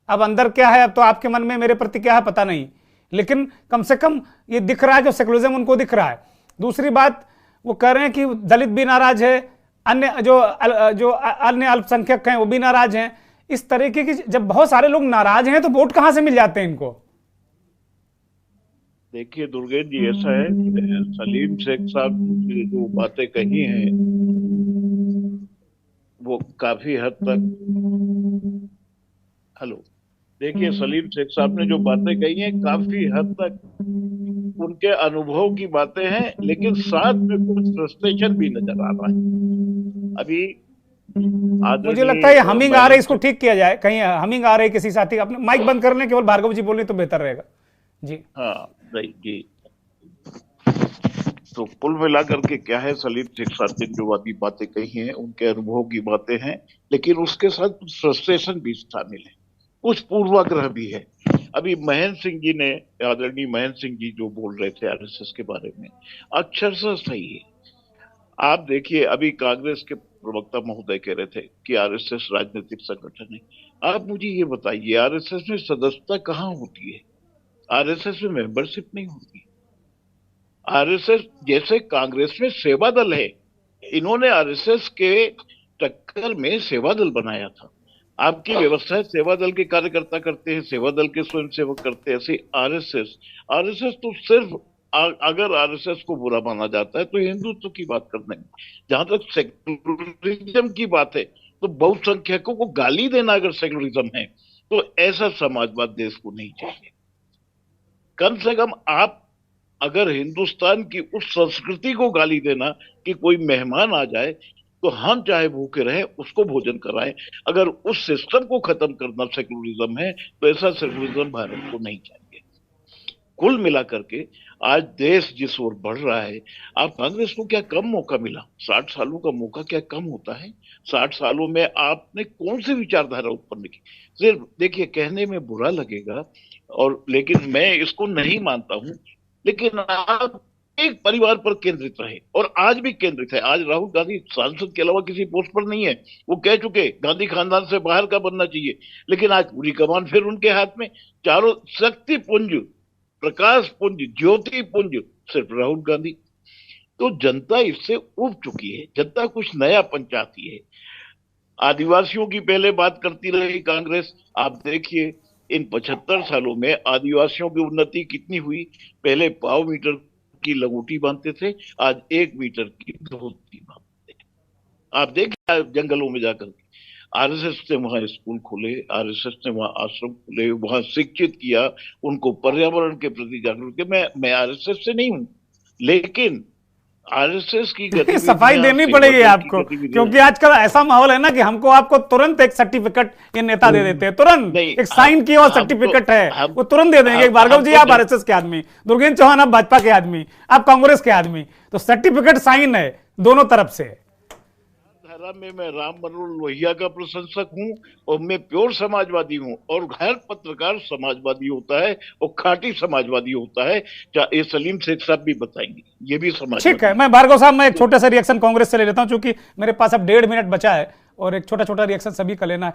अब अंदर क्या है, अब तो आपके मन में मेरे प्रति क्या है पता नहीं, लेकिन कम से कम ये दिख रहा है, जो सेकुलरिज्म उनको दिख रहा है। दूसरी बात वो कह रहे हैं कि दलित भी नाराज है, अन्य जो अन्य अल्पसंख्यक हैं वो भी नाराज हैं। इस तरीके की जब बहुत सारे लोग नाराज हैं तो वोट कहां से मिल जाते हैं इनको? देखिए दुर्गेश जी, ऐसा है, सलीम शेख साहब ने जो बातें कही हैं वो काफी हद तक, हेलो, देखिए सलीम शेख साहब ने जो बातें कही हैं काफी हद तक उनके अनुभव की बातें हैं, लेकिन साथ में कुछ फ्रस्ट्रेशन भी नजर आ रहा है। अभी मुझे लगता है ये हमिंग आ रही, इसको ठीक किया जाए। कहीं हमिंग आ रही किसी साथी, अपने माइक बंद कर लें, केवल भार्गव जी बोलने तो बेहतर रहेगा। जी हाँ जी। तो कुल मिलाकर के क्या है, सलीम शेख साहब ने जो बातें कही हैं उनके अनुभव की बातें हैं, लेकिन उसके साथ फ्रस्ट्रेशन भी शामिल है, कुछ पूर्वाग्रह भी है। अभी महेंद्र सिंह जी ने, आदरणीय महेंद्र सिंह जी जो बोल रहे थे आरएसएस के बारे में, अक्षरशः सही है। आप देखिए, अभी कांग्रेस के प्रवक्ता महोदय कह रहे थे कि आरएसएस राजनीतिक संगठन है। आप मुझे ये बताइए, आरएसएस में सदस्यता कहाँ होती है? आरएसएस में मेंबरशिप नहीं होती। आरएसएस जैसे कांग्रेस में सेवा दल है, इन्होंने आरएसएस के टक्कर में सेवा दल बनाया था। आपकी व्यवस्था है, सेवा दल के कार्यकर्ता करते हैं, सेवा दल के स्वयंसेवक करते हैं। ऐसे आरएसएस तो सिर्फ अगर आरएसएस को बुरा माना जाता है तो हिंदुत्व की बात करने में, जहां तक सेक्युलरिज्म की बात है तो बहुसंख्यकों को गाली देना अगर सेक्युलरिज्म है तो ऐसा समाजवाद देश को नहीं चाहिए। कम से कम आप अगर हिंदुस्तान की उस संस्कृति को गाली देना कि कोई मेहमान आ जाए तो हम चाहे भूखे रहे उसको भोजन कराएं, अगर उस सिस्टम को खत्म करना सेक्युलरिज्म है तो ऐसा सेक्युलरिज्म भारत को नहीं चाहिए। कुल मिलाकर के आज देश जिस ओर बढ़ रहा है, आप कांग्रेस को क्या कम मौका मिला? 60 सालों का मौका क्या कम होता है? 60 सालों में आपने कौन सी विचारधारा उत्पन्न की? सिर्फ देखिए, कहने में बुरा लगेगा और लेकिन मैं इसको नहीं मानता हूं, लेकिन आप एक परिवार पर केंद्रित रहे और आज भी केंद्रित है। आज राहुल गांधी सांसद के अलावा किसी पोस्ट पर नहीं है, वो कह चुके गांधी खानदान से बाहर का बनना चाहिए, लेकिन आज पूरी कमान फिर उनके हाथ में। चारों शक्ति पुंज, प्रकाश पुंज, ज्योति पुंज सिर्फ राहुल गांधी। तो जनता इससे उब चुकी है, जनता कुछ नयापन चाहती है। आदिवासियों की पहले बात करती रही कांग्रेस, आप देखिए इन 75 सालों में आदिवासियों की उन्नति कितनी हुई। पहले पाव मीटर की लगोटी बांधते थे, आज 1 मीटर की धोती बांधते हैं। आप देखिए जंगलों में जाकर आरएसएस ने वहां स्कूल खोले, आरएसएस ने वहां आश्रम खोले, वहां शिक्षित किया, उनको पर्यावरण के प्रति जागरूक किया। मैं आरएसएस से नहीं हूं, लेकिन आरएसएस की सफाई देनी पड़ेगी आपको, क्योंकि आजकल ऐसा माहौल है ना कि हमको आपको तुरंत एक सर्टिफिकेट ये नेता दे देते हैं, तुरंत एक साइन किया हुआ सर्टिफिकेट है वो तुरंत दे देंगे। भार्गव जी आप आरएसएस के आदमी, दुर्गेंद्र चौहान आप भाजपा के आदमी, आप कांग्रेस के आदमी, तो सर्टिफिकेट साइन है दोनों तरफ से। में मैं राम मनोहर लोहिया का प्रशंसक हूं और मैं प्योर समाजवादी हूं, और हर पत्रकार समाजवादी होता है और खाटी समाजवादी होता है, चाहे सलीम शेख साहब भी बताएंगे, ये भी समाजवादी। ठीक है, मैं भार्गव साहब मैं एक छोटा सा रिएक्शन कांग्रेस से ले लेता हूं, क्योंकि मेरे पास अब 1.5 मिनट बचा है और एक छोटा छोटा रिएक्शन सभी का लेना है।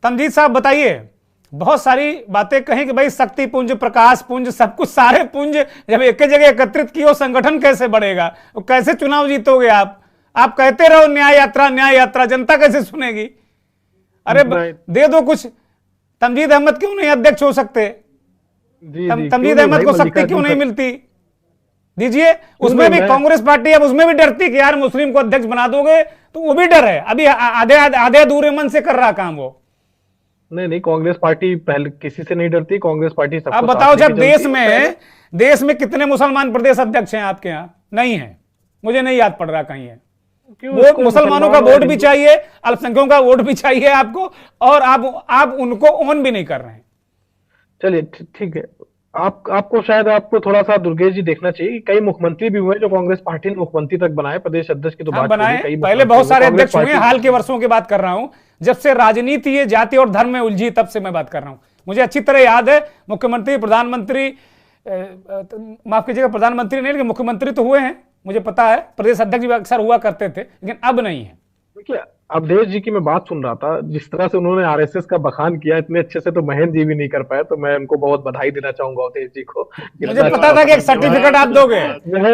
तमजीद साहब बताइए, बहुत सारी बातें कहीं कि भाई शक्ति पुंज, प्रकाश पुंज, सब कुछ सारे पुंज जब एक जगह एकत्रित किए, संगठन कैसे बढ़ेगा, कैसे चुनाव जीतोगे आप कहते रहो न्याय यात्रा, जनता कैसे सुनेगी? अरे दे दो कुछ। तमजीद अहमद क्यों नहीं अध्यक्ष हो सकते? तमजीद अहमद को शक्ति क्यों नहीं मिलती? दीजिए। उसमें भी कांग्रेस पार्टी अब उसमें भी डरती कि यार मुस्लिम को अध्यक्ष बना दोगे, तो वो भी डर है, अभी आधे अधूरे मन से कर रहा काम वो। नहीं, कांग्रेस पार्टी पहले किसी से नहीं डरती, कांग्रेस पार्टी सबको। अब बताओ, जब देश में कितने मुसलमान प्रदेश अध्यक्ष हैं आपके यहाँ? नहीं है, मुझे नहीं याद पड़ रहा कहीं है। वो मुसलमानों का वोट भी चाहिए, अल्पसंख्यकों का वोट भी चाहिए आपको, और आप उनको ऑन भी नहीं कर रहे हैं। चलिए ठीक है, आपको शायद आपको थोड़ा सा दुर्गेश जी देखना चाहिए कि कई मुख्यमंत्री भी हुए जो कांग्रेस पार्टी ने मुख्यमंत्री तक बनाए, प्रदेश अध्यक्ष की तो बात बनाए, पहले बहुत सारे अध्यक्ष हुए, हाल के वर्षों की बात कर रहा हूं, जब से राजनीति ये जाति और धर्म में उलझी तब से मैं बात कर रहा हूं। मुझे अच्छी तरह याद है, मुख्यमंत्री, प्रधानमंत्री, माफ कीजिएगा प्रधानमंत्री नहीं लेकिन मुख्यमंत्री तो हुए हैं, मुझे पता है, प्रदेश अध्यक्ष भी अक्सर हुआ करते थे, लेकिन अब नहीं है। देखिए, अवधेश जी की मैं बात सुन रहा था, जिस तरह से उन्होंने आरएसएस का बखान किया, इतने अच्छे से तो महेंद्र जी भी नहीं कर पाए, तो मैं उनको बहुत बधाई देना चाहूंगा अवधेश जी को। मुझे पता था कि एक सर्टिफिकेट आप दोगे,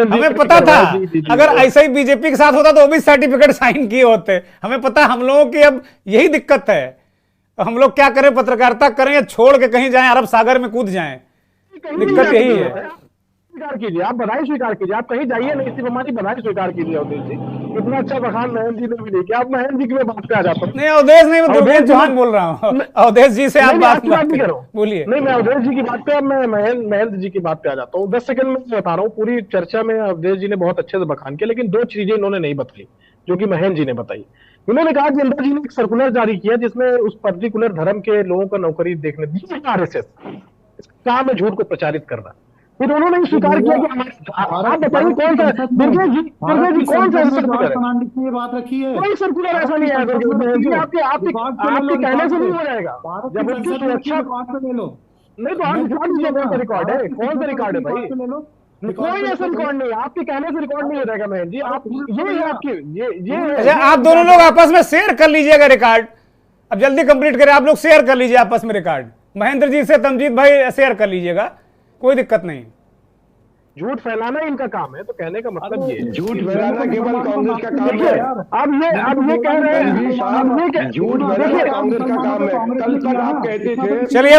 हमें पता था, अगर ऐसा ही बीजेपी के साथ होता तो वो भी सर्टिफिकेट साइन किए होते। हमें पता, हम लोगों की अब यही दिक्कत है, हम लोग क्या करें, पत्रकारिता करें या छोड़ के कहीं जाएं, अरब सागर में कूद जाएं, दिक्कत यही है। स्वीकार कीजिए, आप बधाई स्वीकार कीजिए, आप कहीं जाइए नहीं, सिर्फ हमारी बधाई स्वीकार कीजिए अवधेश जी। इतना अच्छा बखान महेंद्र जी ने भी नहीं किया। आप महेंद्र जी की मैं बात पे आ जाता हूँ। नहीं अवधेश नहीं, मैं दुर्गेश चौहान बोल रहा हूँ, अवधेश जी से आप बात नहीं करो, बोलिए। नहीं, मैं अवधेश जी की बात पे, अब मैं महेंद्र जी की बात पे आ जाता हूँ। 10 सेकंड में बता रहा हूँ, पूरी चर्चा में अवधेश जी ने बहुत अच्छे से बखान किया, लेकिन 2 चीजें इन्होंने नहीं बताई जो कि महेंद्र जी ने बताई। उन्होंने कहा कि इंदिरा जी ने एक सर्कुलर जारी किया जिसमें उस पर्टिकुलर धर्म के लोगों का नौकरी देखने दी, आरएसएस काम है झूठ को प्रचारित करना। फिर उन्होंने स्वीकार किया कि आप बताइए कौन सा दुर्गेश जी कौन सा सर्कुलर, ये बात रखी है, कोई सर्कुलर ऐसा नहीं है आपके कहने से नहीं हो जाएगा। जब उसकी सुरक्षा ले लो, नहीं तो आप दिखा दीजिए कौन सा रिकॉर्ड है, कौन सा रिकॉर्ड है भाई? कोई ऐसा रिकॉर्ड नहीं, आपके कहने से रिकॉर्ड नहीं हो जाएगा महेंद्र जी। आप ये है आपकी ये आप दोनों लोग आपस में शेयर कर लीजिएगा रिकॉर्ड, अब जल्दी कंप्लीट करें, आप लोग शेयर कर लीजिए आपस में रिकॉर्ड, महेंद्र जी से तमजीद भाई शेयर कर लीजिएगा, कोई दिक्कत नहीं। झूठ फैलाना ही इनका काम है। तो कहने का मतलब ये है, झूठ फैलाना केवल कांग्रेस का काम है। अब ये कह रहे हैं झूठ फैलाना कांग्रेस का काम है। कल तक आप कहते थे। चलिए,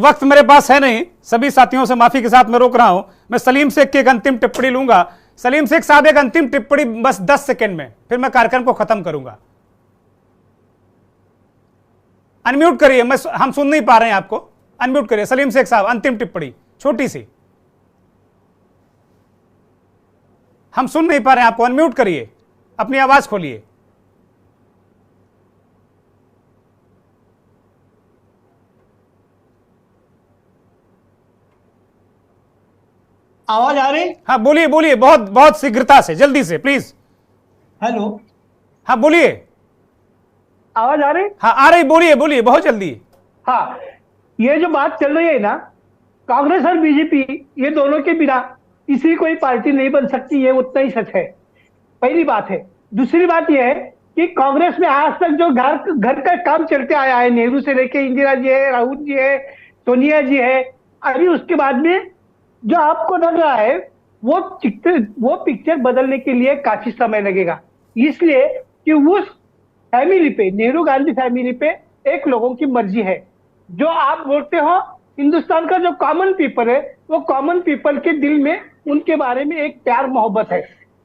वक्त मेरे पास है नहीं, सभी साथियों से माफी के साथ मैं रोक रहा हूं। मैं सलीम शेख की एक अंतिम टिप्पणी लूंगा। सलीम शेख साहब, एक अंतिम टिप्पणी बस 10 सेकंड में, फिर मैं कार्यक्रम को खत्म करूंगा। अनम्यूट करिए, हम सुन नहीं पा रहे हैं आपको। अनम्यूट करिए सलीम शेख साहब, अंतिम टिप्पणी छोटी सी, हम सुन नहीं पा रहे हैं आपको। अनम्यूट करिए, अपनी आवाज खोलिए। आवाज आ रही? हाँ बोलिए बोलिए, बहुत बहुत शीघ्रता से, जल्दी से प्लीज। हेलो, हाँ बोलिए। आवाज आ रही? हाँ आ रही, बोलिए बोलिए, बहुत जल्दी। हाँ, ये जो बात चल रही है ना, कांग्रेस और बीजेपी, ये दोनों के बिना किसी कोई पार्टी नहीं बन सकती, ये उतना ही सच है। पहली बात है। दूसरी बात यह है कि कांग्रेस में आज तक जो घर का काम चलते आया है, नेहरू से लेके इंदिरा जी है, राहुल जी है, सोनिया जी है, अभी उसके बाद में जो आपको लग रहा है वो पिक्चर बदलने के लिए काफी समय लगेगा। इसलिए कि उस फैमिली पे, नेहरू गांधी फैमिली पे एक लोगों की मर्जी है। जो आप बोलते हो हिंदुस्तान का जो कॉमन पीपल है, वो कॉमन पीपल के दिल में उनके बारे में एक प्यार मोहब्बत है।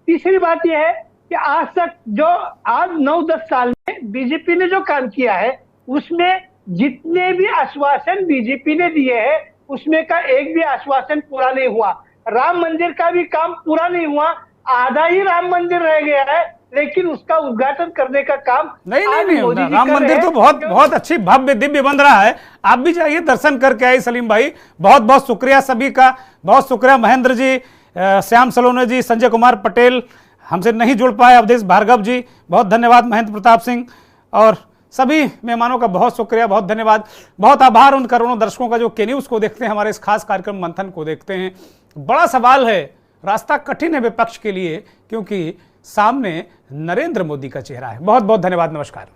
तीसरी बात यह है कि आज तक जो आज 9-10 साल में बीजेपी ने जो काम किया है, उसमें जितने भी आश्वासन बीजेपी ने दिए हैं, उसमें का एक भी आश्वासन पूरा नहीं हुआ। राम मंदिर का भी काम पूरा नहीं हुआ, आधा ही राम मंदिर रह गया है, लेकिन उसका उद्घाटन करने का काम नहीं होता। राम मंदिर तो बहुत अच्छी भव्य दिव्य बन रहा है। आप भी जाइए, दर्शन करके आइए सलीम भाई। बहुत बहुत शुक्रिया सभी का, बहुत शुक्रिया महेंद्र जी, श्याम सलोने जी, संजय कुमार पटेल, हमसे नहीं जुड़ पाए अवधेश भार्गव जी, बहुत धन्यवाद, महेंद्र प्रताप सिंह, और सभी मेहमानों का बहुत शुक्रिया, बहुत धन्यवाद। बहुत आभार उन करोड़ों दर्शकों का जो के न्यूज़ को देखते हैं, हमारे इस खास कार्यक्रम मंथन को देखते हैं। बड़ा सवाल है, रास्ता कठिन है विपक्ष के लिए, क्योंकि सामने नरेंद्र मोदी का चेहरा है। बहुत बहुत धन्यवाद, नमस्कार।